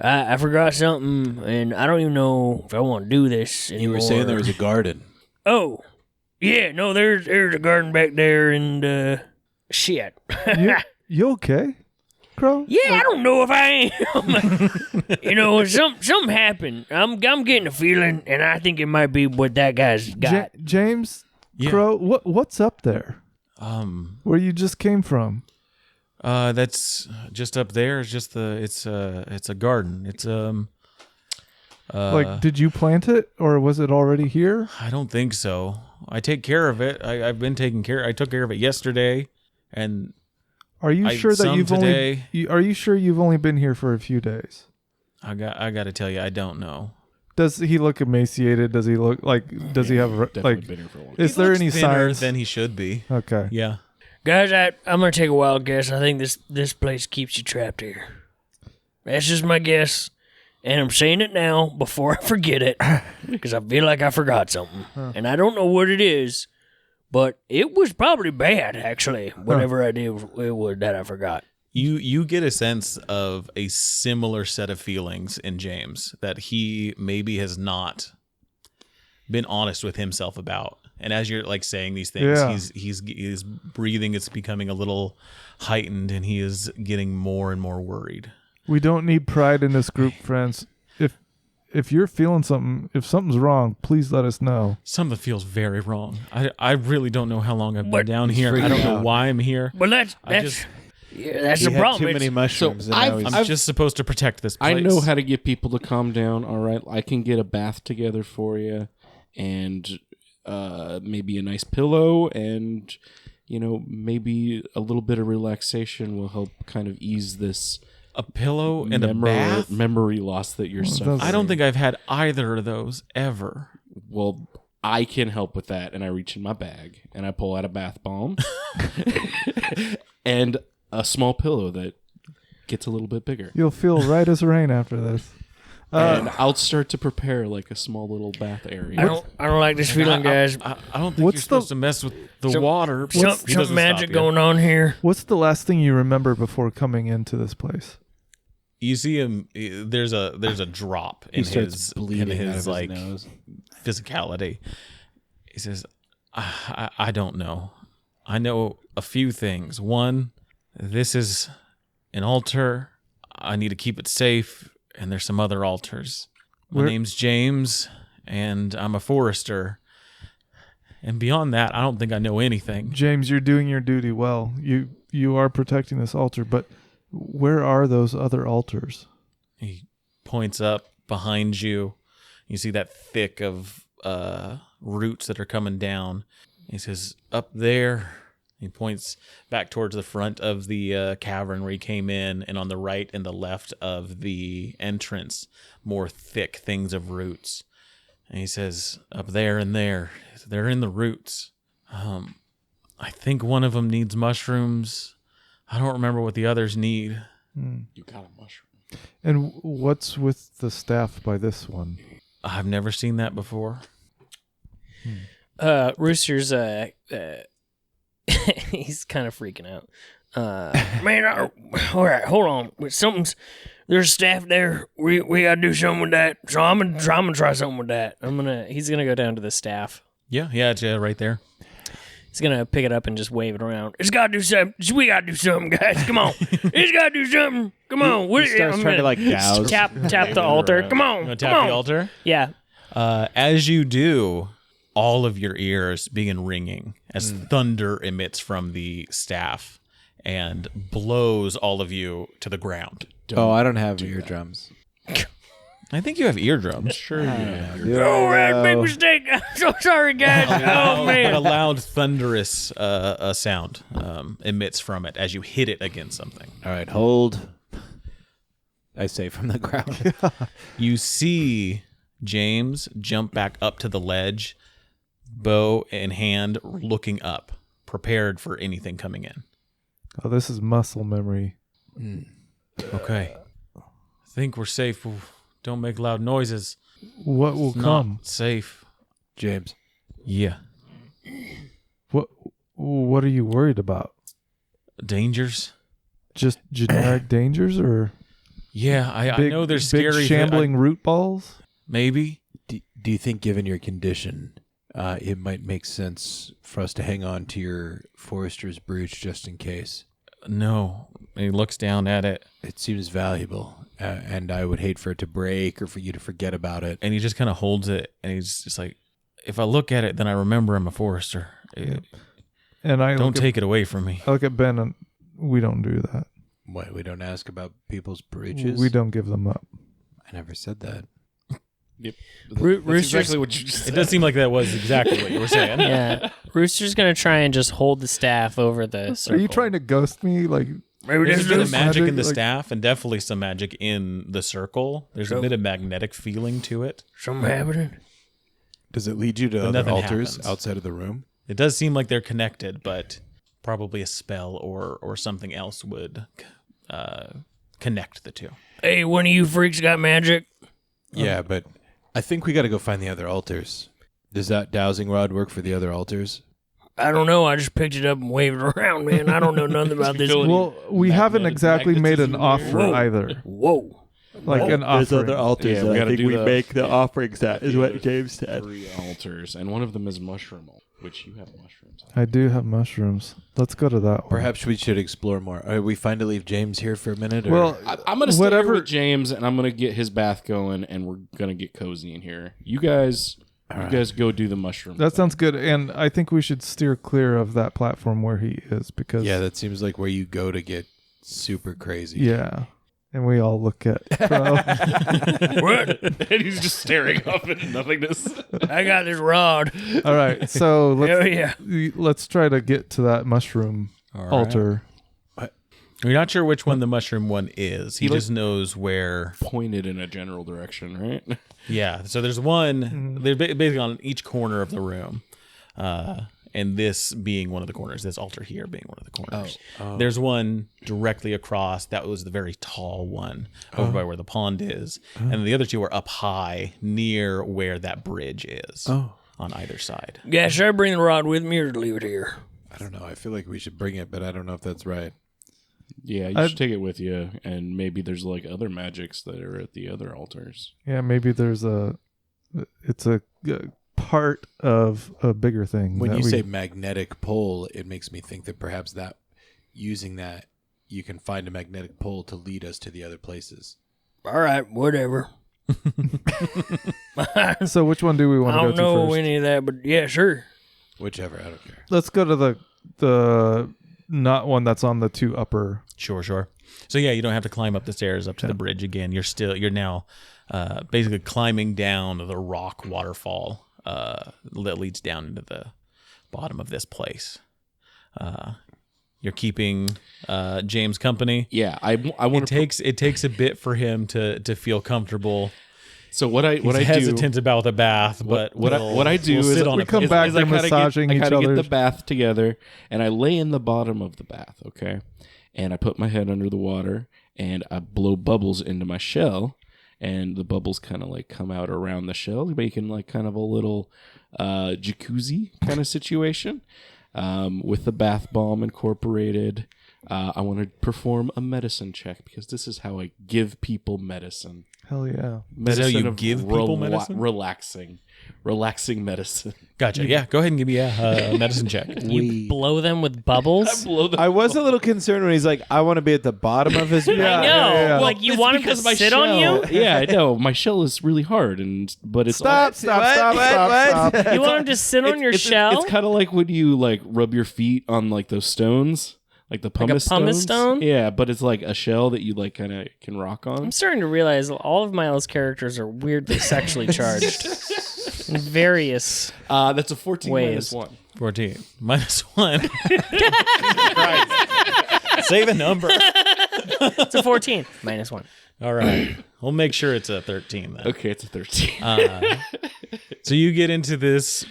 I forgot something, and I don't even know if I want to do this anymore. You were saying there was a garden. Oh, yeah, no, there's a garden back there, and shit. You okay, Crow? Yeah, I don't know if I am. Something happened. I'm getting a feeling, and I think it might be what that guy's got. James, Yeah. Crow, what's up there? Where you just came from? That's just up there. It's just it's a garden. It's Did you plant it, or was it already here? I don't think so. I take care of it. I've been taking care. I took care of it yesterday, and Are you sure that some you've today. Are you sure you've only been here for a few days? I got to tell you, I don't know. Does he look emaciated? Does he look like? Does he have Definitely been here for a while. Is there any Thinner signs? than he should be? Okay. Yeah. Guys, I'm gonna take a wild guess. I think this place keeps you trapped here. That's just my guess, and I'm saying it now before I forget it, because I feel like I forgot something, and I don't know what it is, but it was probably bad actually. Whatever I did, it was that I forgot. You get a sense of a similar set of feelings in James that he maybe has not been honest with himself about. And as you're like saying these things, Yeah. he's breathing. It's becoming a little heightened, and he is getting more and more worried. We don't need pride in this group, friends. If you're feeling something, if something's wrong, please let us know. Something feels very wrong. I really don't know how long I've been But down he's here. I don't freaking know out. why I'm here. But that's He the had problem. too many It's- mushrooms. and I've- now I'm he's just supposed to protect this place. I know how to get people to calm down. All right, I can get a bath together for you, and maybe a nice pillow, and maybe a little bit of relaxation will help kind of ease this a pillow and a bath. memory loss that you're suffering. I don't think I've had either of those ever. Well, I can help with that, and I reach in my bag and I pull out a bath bomb and a small pillow that gets a little bit bigger. You'll feel right as rain after this. And I'll start to prepare like a small little bath area. I don't like this feeling, guys. I don't think What's you're supposed to mess with the water. He doesn't Some stop magic you. going on here. What's the last thing you remember before coming into this place? You see him. There's a drop he in starts his bleeding out of his like nose. physicality. He says, I don't know. I know a few things. One, this is an altar. I need to keep it safe. And there's some other altars. My name's James, and I'm a forester. And beyond that, I don't think I know anything. James, you're doing your duty well. You are protecting this altar, but where are those other altars? He points up behind you. You see that thick of roots that are coming down. He says, up there. He points back towards the front of the cavern where he came in, and on the right and the left of the entrance, more thick things of roots. And he says, up there and there, they're in the roots. I think one of them needs mushrooms. I don't remember what the others need. You got a mushroom. And what's with the staff by this one? I've never seen that before. Rooster's he's kind of freaking out. Man, all right, hold on. There's staff there. We gotta do something with that. So I'm gonna try something with that. He's gonna go down to the staff. Yeah, it's right there. He's gonna pick it up and just wave it around. It's gotta do something. We gotta do something, guys. Come on. It's gotta do something. Come on. He starts trying to like douse. Tap the altar. Come on. You want to tap the altar? Yeah. As you do, all of your ears begin ringing as thunder emits from the staff and blows all of you to the ground. I don't have eardrums. I think you have eardrums. Sure. Yeah. All right, big mistake. I'm so sorry, guys. Oh, But man. a loud, thunderous sound emits from it as you hit it against something. All right, hold. I say from the ground. You see James jump back up to the ledge, bow in hand, looking up, prepared for anything coming in. Oh, this is muscle memory. Okay. I think we're safe. Don't make loud noises. What will It's come? not safe. James. Yeah. What are you worried about? Dangers? Just generic dangers, or Yeah, I know there's big scary shambling root balls? maybe. Do you think, given your condition, it might make sense for us to hang on to your forester's brooch just in case? No. He looks down at it It seems valuable, and I would hate for it to break or for you to forget about it. and he just kind of holds it and he's just like, if I look at it, then I remember I'm a forester. And I Don't take it away from me. I look at Ben, and we don't do that. What, we don't ask about people's brooches? We don't give them up. I never said that. Yep. Rooster's- That's exactly what you just It said. does seem like that was exactly what you were saying. Yeah. Rooster's gonna try and just hold the staff over the circle. Are you trying to ghost me? Like, Maybe There's this a bit is of magic in the like- staff and definitely some magic in the circle. There's a bit of magnetic feeling to it. something happening. Does it lead you to But other nothing altars happens. outside of the room? It does seem like they're connected, but probably a spell or something else would connect the two. Hey, one of you freaks got magic? Yeah, but I think we got to go find the other altars. Does that dowsing rod work for the other altars? I don't know. I just picked it up and waved it around, man. I don't know nothing about this. well, we haven't exactly made an offer Whoa. either. Whoa. Like an offering. altars Yeah, we gotta do the the offerings at, is what James said. 3 altars, and one of them is mushroom, which you have mushrooms. I do have mushrooms. Let's go to that one. Perhaps we should explore more. Are we fine to leave James here for a minute? Or? Well, I'm gonna stay whatever. here with James, and I'm gonna get his bath going, and we're gonna get cozy in here. You guys go do the mushroom. That thing. sounds good, and I think we should steer clear of that platform where he is because yeah, that seems like where you go to get super crazy. yeah. And we all look at Bro. What? and he's just staring up at nothingness. I got this rod. All right, so Hell yeah. let's try to get to that mushroom altar. We're not sure which one the mushroom one is. He He, like- just knows where. Pointed in a general direction, right? Yeah. So there's one. They're basically on each corner of the room. And this being one of the corners, this altar here being one of the corners. There's one directly across. That was the very tall one over by where the pond is. And the other two are up high near where that bridge is on either side. Yeah, should I bring the rod with me or leave it here? I don't know. I feel like we should bring it, but I don't know if that's right. Yeah, you should take it with you, and maybe there's like other magics that are at the other altars. Yeah, maybe there's it's a part of a bigger thing. When that you we- say magnetic pole, it makes me think that perhaps that using that, you can find a magnetic pole to lead us to the other places. All right, whatever. So which one do we I want to go don't to know first? any of that, but yeah, sure. Whichever, I don't care. Let's go to the not one that's on the two upper. Sure. So yeah, you don't have to climb up the stairs up to the bridge again. You're now basically climbing down the rock waterfall that leads down into the bottom of this place. You're keeping James company. Yeah, I want to. It takes a bit for him to feel comfortable. So what I He's do. hesitant about the bath, but what I do we'll is sit on we it. come back I to kinda massaging I each kinda other. get the bath together, and I lay in the bottom of the bath, okay? And I put my head under the water, and I blow bubbles into my shell, and the bubbles kind of like come out around the shell, making like kind of a little jacuzzi kind of situation with the bath bomb incorporated. I want to perform a medicine check because this is how I give people medicine. Hell yeah. Is that how you of give people medicine? Relaxing medicine. Gotcha. Yeah, go ahead and give me a medicine check. You blow them with bubbles. I was a little concerned when he's like, I want to be at the bottom of his. I know. Like you It's want him to because my sit on you. Yeah, I know. My shell is really hard, but it's Stop. You want him to sit on your shell. It's kind of like when you like rub your feet on like those stones, like the pumice pumice stones. stone? Yeah, but it's like a shell that you like kind of can rock on. I'm starting to realize all of Milo's characters are weirdly sexually charged in various. That's a 14 Ways. minus 1. 14 minus 1. Say the number. It's a 14 minus 1. All right. We'll make sure it's a 13 then. Okay, it's a 13. So you get into this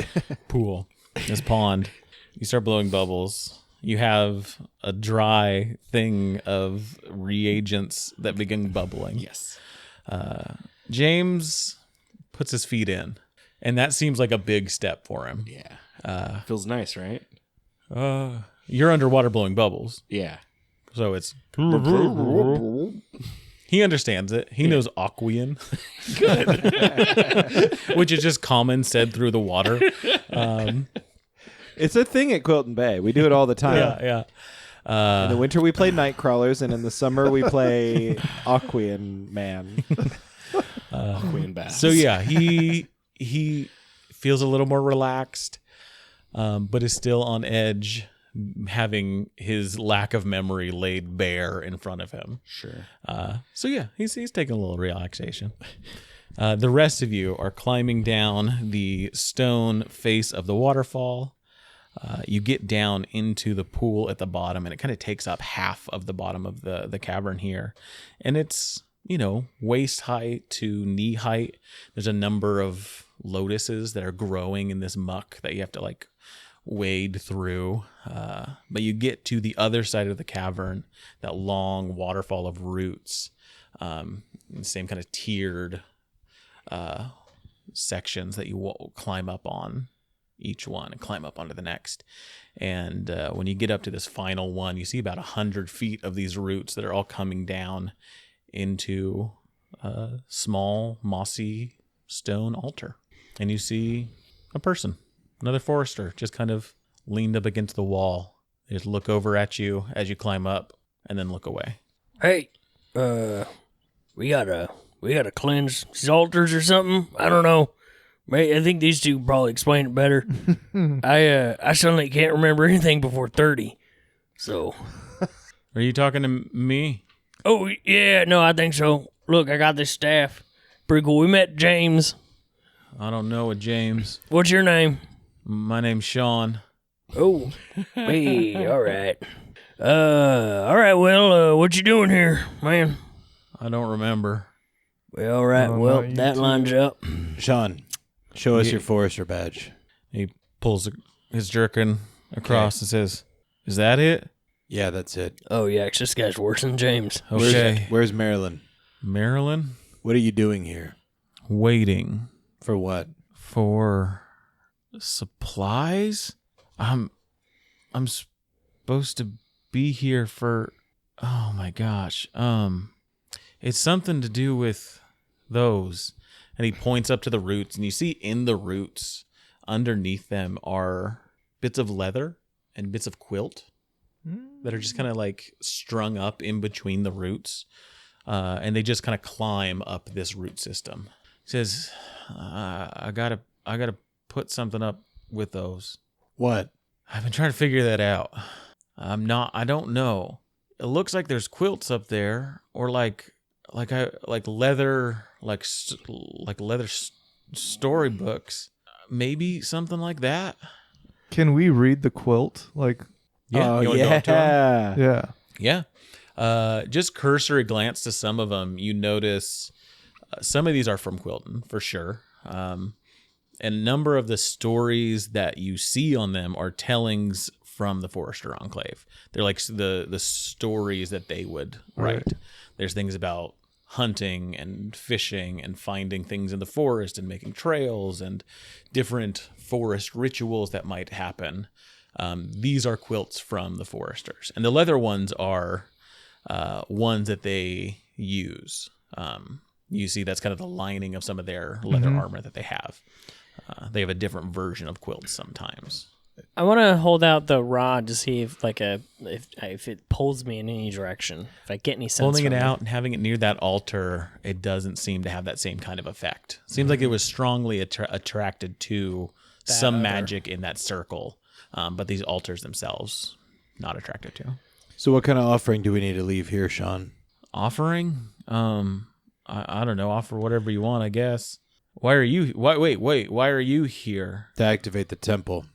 pool, this pond. You start blowing bubbles. You have a dry thing of reagents that begin bubbling. Yes. James puts his feet in, and that seems like a big step for him. Yeah. Feels nice, right? You're underwater blowing bubbles, Yeah. so it's... He understands it. He knows Aquian. Which is just common said through the water. It's a thing at Quilton Bay. We do it all the time. Yeah. In the winter we play night crawlers, and in the summer we play Aquian Man. Queen Bass. So yeah, he feels a little more relaxed, but is still on edge, having his lack of memory laid bare in front of him. Sure. So yeah, he's taking a little relaxation. The rest of you are climbing down the stone face of the waterfall. You get down into the pool at the bottom, and it kind of takes up half of the bottom of the cavern here. And it's, waist height to knee height. There's a number of lotuses that are growing in this muck that you have to like wade through. But you get to the other side of the cavern, that long waterfall of roots, the same kind of tiered sections that you will climb up on each one and climb up onto the next. And when you get up to this final one, you see about 100 feet of these roots that are all coming down into a small mossy stone altar. And you see a person, another forester, just kind of leaned up against the wall. They just look over at you as you climb up and then look away. Hey, we gotta cleanse these altars or something. I don't know. I think these two probably explain it better. I suddenly can't remember anything before 30. So. Are you talking to me? Oh, yeah, no, I think so. Look, I got this staff. Pretty cool. We met James. I don't know a James. What's your name? My name's Sean. Oh, hey, all right. All right, well, what you doing here, man? I don't remember. Well, all right, well, not you that two. lines up. Sean, show us your forester badge. He pulls his jerkin across and says, "Is that it?" Yeah, that's it. Oh, yeah, 'cause this guy's worse than James. Okay. Where's Marilyn? Marilyn? What are you doing here? Waiting For what? for supplies? I'm supposed to be here for... Oh my gosh. It's something to do with those. And he points up to the roots, and you see in the roots, underneath them are bits of leather and bits of quilt that are just kind of like strung up in between the roots. And they just kind of climb up this root system. He says, I gotta put something up with those. What? I've been trying to figure that out. I don't know. It looks like there's quilts up there, or like leather, like leather storybooks. Maybe something like that. Can we read the quilt? Like, Yeah. You wanna go up to him? Yeah. Yeah. Just cursory glance to some of them. You notice some of these are from Quilton for sure. And a number of the stories that you see on them are tellings from the Forester Enclave. They're like the stories that they would write. Right. There's things about hunting and fishing and finding things in the forest and making trails and different forest rituals that might happen. These are quilts from the foresters, and the leather ones are ones that they use. You see, that's kind of the lining of some of their leather armor that they have. They have a different version of quilts sometimes. I want to hold out the rod to see if if it pulls me in any direction. If I get any sense. Holding it from out and having it near that altar, it doesn't seem to have that same kind of effect. Seems like it was strongly attracted to some magic in that circle, but these altars themselves not attracted to. So what kind of offering do we need to leave here, Sean? Offering? I don't know. Offer whatever you want, I guess. Why are you? Wait. Why are you here? To activate the temple.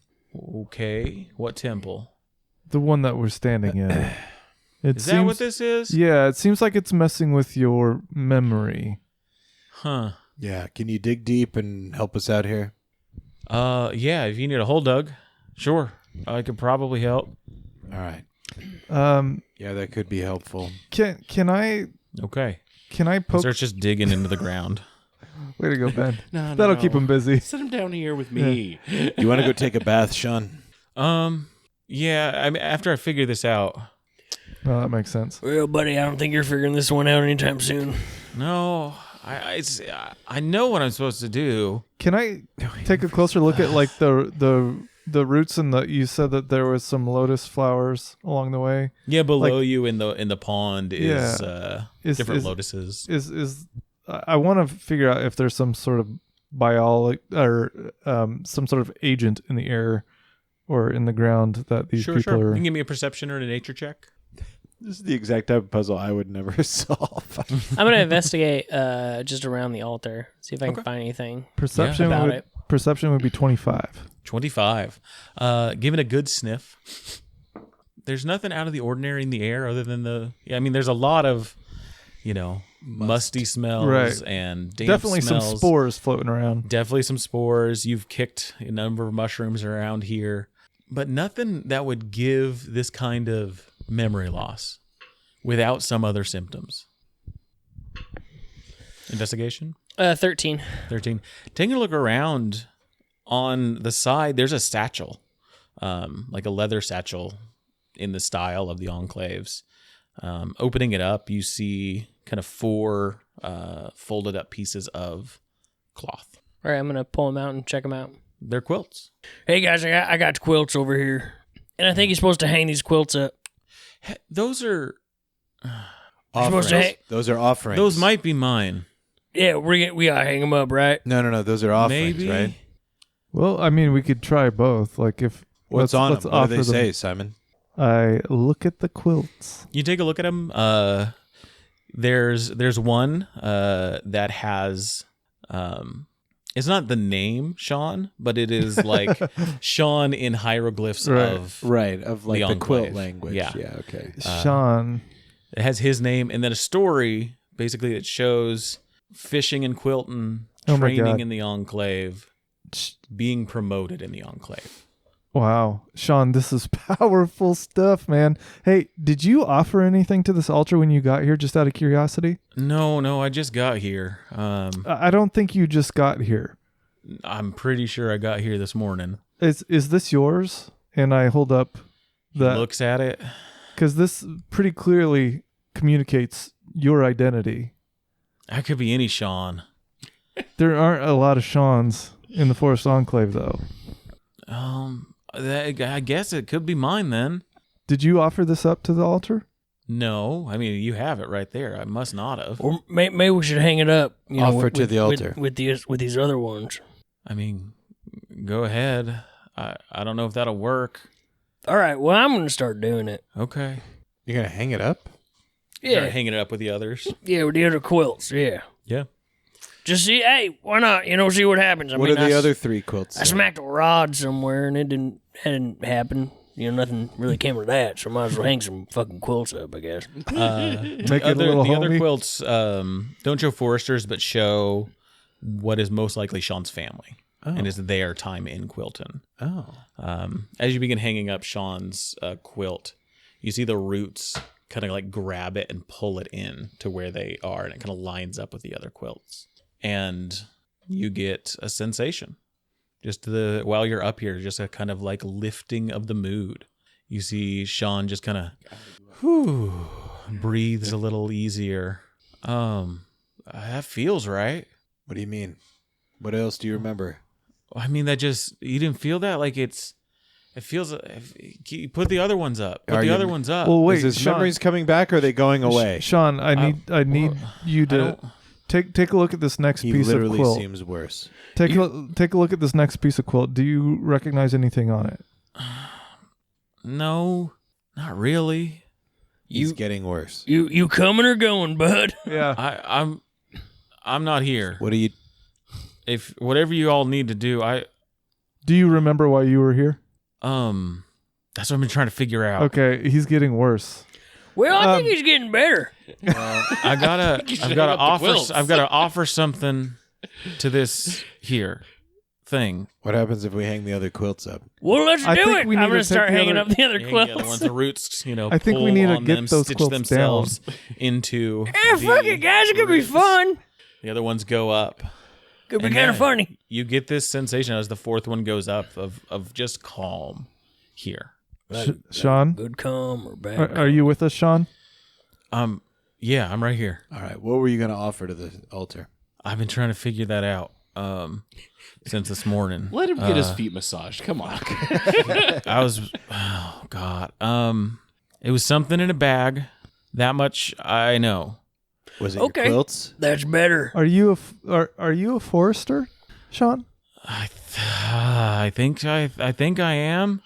Okay. What temple? The one that we're standing in. Is that what this is? Yeah, it seems like it's messing with your memory. Huh. Yeah. Can you dig deep and help us out here? Yeah. If you need a hole dug, sure. I could probably help. All right. Yeah, that could be helpful. Can I Okay. poke? Starts just digging into the ground. Way to go, Ben. No, That'll keep him busy. Sit him down here with me. You want to go take a bath, Sean? Yeah. I mean, after I figure this out. No, that makes sense. Well, buddy, I don't think you're figuring this one out anytime soon. No, I know what I'm supposed to do. Can I take a closer look at like the roots and you said that there was some lotus flowers along the way? Yeah, below you in the pond is different is- lotuses. Is I want to figure out if there's some sort of biology or some sort of agent in the air or in the ground that these people You are. can give me a perception or a nature check. This is the exact type of puzzle I would never solve. I'm gonna investigate just around the altar, see if I can find anything Perception about would, it. Perception would be 25. 25. Give it a good sniff. There's nothing out of the ordinary in the air other than there's a lot of, musty smells Right. and damp Definitely smells. some spores floating around. Definitely some spores. You've kicked a number of mushrooms around here, but nothing that would give this kind of memory loss without some other symptoms. Investigation? 13. 13. Taking a look around on the side, there's a satchel, like a leather satchel in the style of the enclaves. Opening it up, you see kind of 4 folded up pieces of cloth. All right, I'm gonna pull them out and check them out. They're quilts. Hey, guys, I got quilts over here. And I think you're supposed to hang these quilts up. Those are supposed to hang- Those are offerings. those might be mine. Yeah, we gotta hang them up, right? No. Those are offerings, Maybe. right? Well, I mean, we could try both. Like if What's on let's them? What do they offer them- say, Simon? I look at the quilts. You take a look at them. There's one that has it's not the name Sean, but it is like Sean in hieroglyphs Right. of Right, of like the enclave. quilt language. Yeah. Okay. Sean. It has his name and then a story basically that shows fishing in Quilton, Oh my training God. in the enclave, being promoted in the enclave. Wow. Sean, this is powerful stuff, man. Hey, did you offer anything to this altar when you got here, just out of curiosity? No, I just got here. I don't think you just got here. I'm pretty sure I got here this morning. Is this yours? And I hold up He that looks at it. because this pretty clearly communicates your identity. That could be any Sean. There aren't a lot of Seans in the Forest Enclave, though. I guess it could be mine then. Did you offer this up to the altar? No, I mean you have it right there. I must not have. Or maybe we should hang it up. Offer with, to the altar. with these other ones. I mean, go ahead. I don't know if that'll work. All right. Well, I'm gonna start doing it. Okay. You're gonna hang it up? Yeah, Start hanging it up with the others. yeah, with the other quilts. Yeah. Yeah. Just see. Hey, why not? See what happens. What are the other 3 quilts? I smacked a rod somewhere and it hadn't happen. Nothing really came of that, so might as well hang some fucking quilts up, I guess. Make it a The little other homey. quilts don't show foresters, but show what is most likely Sean's family and is their time in Quilton. Oh. As you begin hanging up Sean's quilt, you see the roots kind of like grab it and pull it in to where they are, and it kind of lines up with the other quilts. And you get a sensation. Just while you're up here, just a kind of like lifting of the mood. You see Sean just kind of breathes a little easier. That feels right. What do you mean? What else do you remember? I mean, you didn't feel that? Like it feels, you put the other ones up. Put the other ones up. Well, wait, Is his Sean, memories coming back or are they going away? Sean, I need you to take a look at this next He piece of literally quilt. seems worse. Take a look at this next piece of quilt. Do you recognize anything on it? No, not really. He's getting worse. You coming or going, bud? Yeah. I'm not here. What do you... If whatever you all need to do, Do you remember why you were here? that's what I've been trying to figure out. Okay, he's getting worse. Well, I think he's getting better. I've got to offer something to this here thing. What happens if we hang the other quilts up? Well, let's I do think it. we need I'm to going to start take the hanging other- up the other You can get the quilts. ones the roots, I think we pull need to on get them, those stitch quilts themselves into. Fuck it, guys. It could be roots. fun. The other ones go up. Could be And kind of funny. You get this sensation as the fourth one goes up of just calm here. Sean, Good calm or bad. are you with us, Sean? Yeah, I'm right here. All right, what were you going to offer to the altar? I've been trying to figure that out since this morning. Let him get his feet massaged. Come on. Oh God. It was something in a bag. That much I know. Was it Okay. your quilts? That's better. Are you a forester, Sean? I think I am.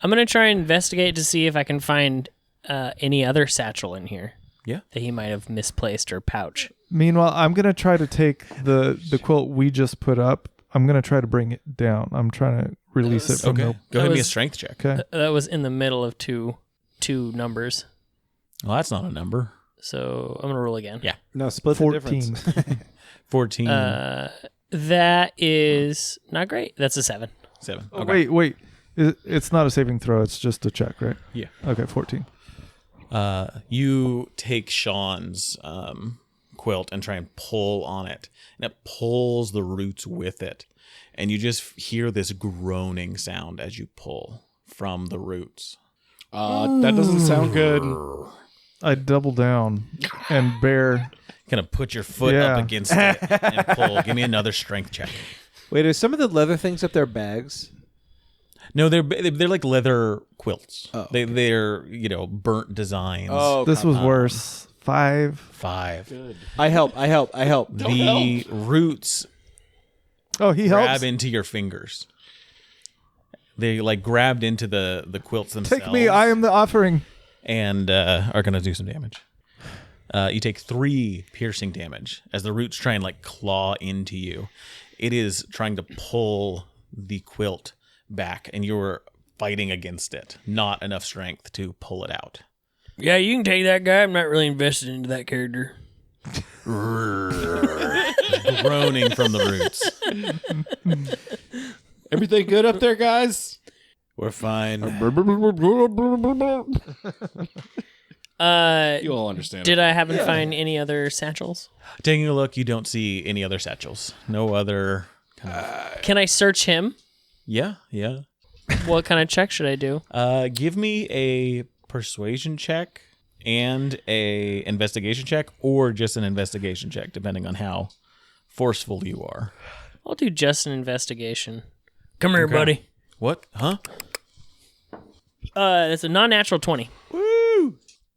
I'm going to try and investigate to see if I can find any other satchel in here. Yeah. That he might have misplaced or pouch. Meanwhile, I'm gonna try to take the quilt we just put up. I'm gonna try to bring it down. I'm trying to release it from Okay. the. Go ahead and be a was- strength check. Okay. That was in the middle of two numbers. Well, that's not a number. So I'm going to roll again. Yeah. No, split 14. the difference. 14. That is not great. That's a 7. 7. Oh, Okay. wait. It's not a saving throw. It's just a check, right? Yeah. Okay, 14. You take Sean's quilt and try and pull on it, and it pulls the roots with it, and you just hear this groaning sound as you pull from the roots. That doesn't sound good. I double down and bear. Kind of put your foot Yeah. up against it and pull. Give me another strength check. Wait, are some of the leather things up there bags? No, they're like leather quilts. Oh, okay. They're burnt designs. This was worse. 5. 5. I help. The roots Oh, he grab helps. into your fingers. They like grabbed into the quilts themselves. Take me. I am the offering. And are going to do some damage. You take 3 piercing damage as the roots try and like claw into you. It is trying to pull the quilt back, and you're fighting against it. Not enough strength to pull it out. Yeah, you can take that guy. I'm not really invested into that character. Groaning from the roots. Everything good up there, guys? We're fine. You all understand. Did I happen to find any other satchels? Taking a look, you don't see any other satchels. No other. Can I search him? Yeah. What kind of check should I do? Give me a persuasion check and a investigation check, or just an investigation check, depending on how forceful you are. I'll do just an investigation. Come here, Okay. buddy. What? Huh? It's a non-natural 20.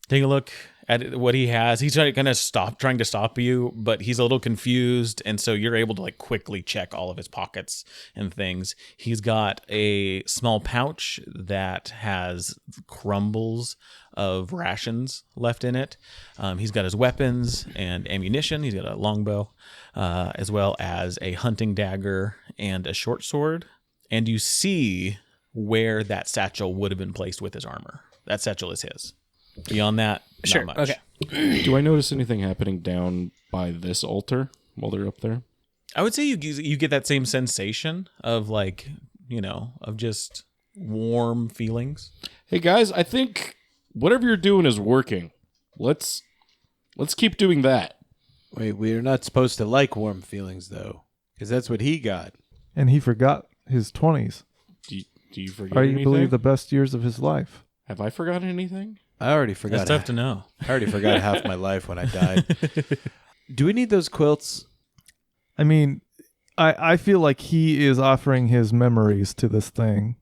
Take a look at what he has. He's trying to stop you, but he's a little confused, and so you're able to like quickly check all of his pockets and things. He's got a small pouch that has crumbles of rations left in it. He's got his weapons and ammunition. He's got a longbow, as well as a hunting dagger and a short sword. And you see where that satchel would have been placed with his armor. That satchel is his. Beyond that, Sure. not much. Okay. Do I notice anything happening down by this altar while they're up there? I would say you get that same sensation of like, of just warm feelings. Hey guys, I think whatever you're doing is working. Let's keep doing that. Wait, we're not supposed to like warm feelings, though, because that's what he got. and he forgot his 20s. Do you forget Or you anything? believe the best years of his life. Have I forgotten anything? I already forgot. That's tough to know. I already forgot half my life when I died. Do we need those quilts? I mean, I feel like he is offering his memories to this thing.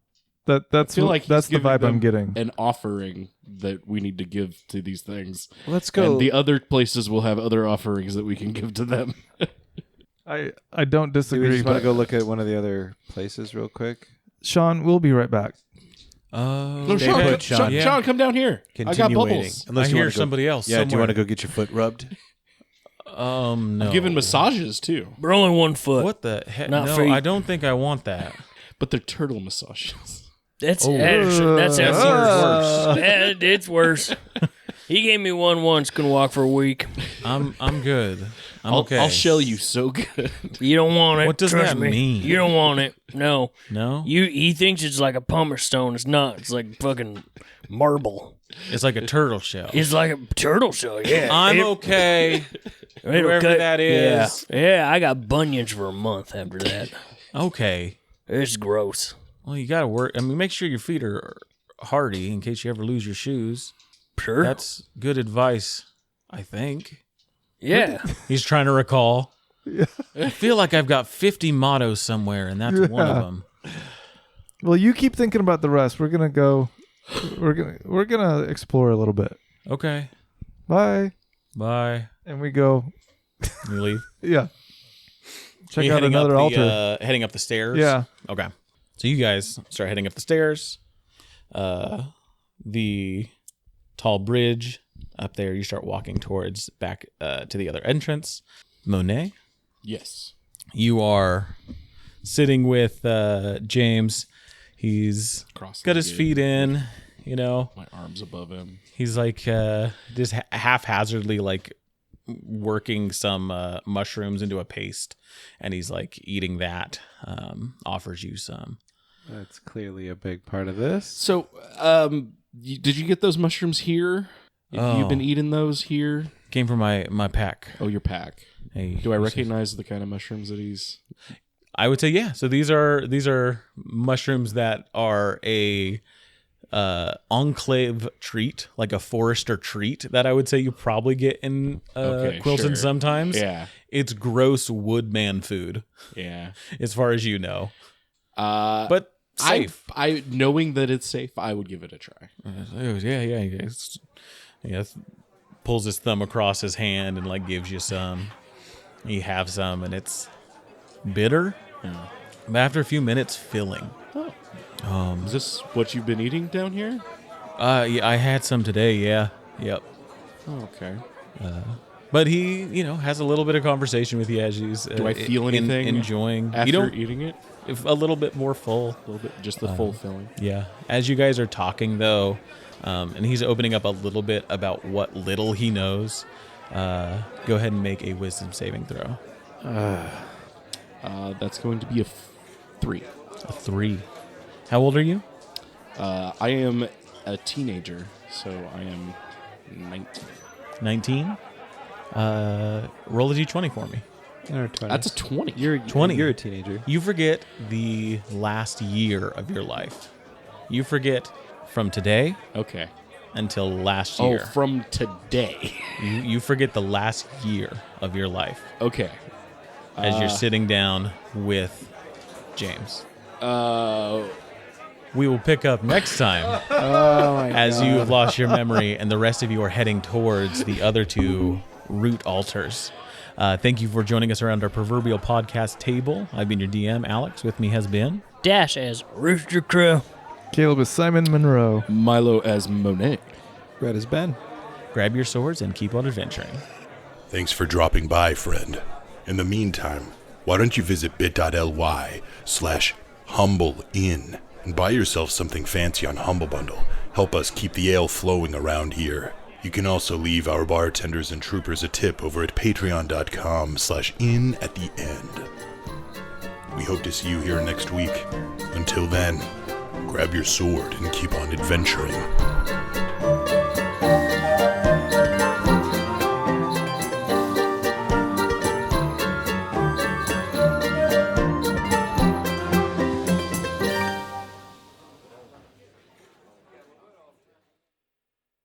That's feel like that's he's the vibe giving I'm getting. An offering that we need to give to these things. Let's go. And the other places will have other offerings that we can give to them. I don't Do we disagree. just want But to go look at one of the other places real quick? Sean, we'll be right back. Oh, No, Stay Sean, put, Sean, Sean. Yeah. Sean, come down here. I got Continue bubbles. waiting. Unless I you hear wanna go- somebody else. Yeah, do you somewhere. want to go get your foot rubbed? No. I'm giving massages too, But only 1 foot. What the heck? Not No, feet. I don't think I want that. but they're turtle massages. That sounds worse. It's worse. He gave me one once. Couldn't walk for a week. I'm good. I'm okay. I'll shell you so good. You don't want it. What does Trust that me. mean? You don't want it. No. No, He thinks it's like a pumice stone. It's not. It's like fucking marble. it's like a turtle shell. It's like a turtle shell. Yeah. I'm okay. It'll whoever that is. Yeah. I got bunions for a month after that. Okay. It's gross. Well, you gotta work. I mean, make sure your feet are hardy in case you ever lose your shoes. Sure. That's good advice, I think. Yeah. He's trying to recall. I feel like I've got 50 mottos somewhere, and that's one of them. Well, you keep thinking about the rest. We're gonna go. We're gonna explore a little bit. Okay. Bye. Bye. And we go. You leave. Yeah. Check You out heading another up altar. heading up the stairs. Yeah. Okay. So you guys start heading up the stairs. The tall bridge up there. You start walking towards back to the other entrance. Monet, Yes. you are sitting with James. He's got his feet in. You know, My arms above him. he's like just haphazardly like working some mushrooms into a paste, and he's like eating that. Offers you some. That's clearly a big part of this. So, did you get those mushrooms here? Have you been eating those here? Came from my pack. Oh, your pack. Hey, Do I recognize the kind of mushrooms that he's? I would say yeah. So these are mushrooms that are a enclave treat, like a forester treat that I would say you probably get in Quilton sure. sometimes. Yeah. It's gross woodman food, Yeah. as far as you know, But but safe. I knowing that it's safe, I would give it a try. Yeah. Pulls his thumb across his hand and like gives you some. You have some, and it's bitter. Yeah. But after a few minutes, filling. Is this what you've been eating down here? Yeah, I had some today. Yeah. Yep. Oh, okay. But he, has a little bit of conversation with you as he's. Do I feel anything enjoying? After You don't. eating it, A little bit more full. a little bit, just the full filling. Yeah. As you guys are talking, though, and he's opening up a little bit about what little he knows. Go ahead and make a wisdom saving throw. That's going to be a 3. A 3. How old are you? I am a teenager, so I am 19. 19. Roll a d20 for me. Or 20. That's a 20. You're 20. You're a teenager. You forget the last year of your life. You forget from today Okay. until last Oh, year. from today. You forget the last year of your life Okay. as you're sitting down with James. We will pick up next time as you have lost your memory and the rest of you are heading towards the other two root altars. Thank you for joining us around our proverbial podcast table. I've been your DM, Alex. With me has been... Dash as Rooster Crow. Caleb is Simon Monroe. Milo as Monet. Red as Ben. Grab your swords and keep on adventuring. Thanks for dropping by, friend. In the meantime, why don't you visit bit.ly/humbleinn and buy yourself something fancy on Humble Bundle. Help us keep the ale flowing around here. You can also leave our bartenders and troopers a tip over at patreon.com/in at the end. We hope to see you here next week. Until then, grab your sword and keep on adventuring.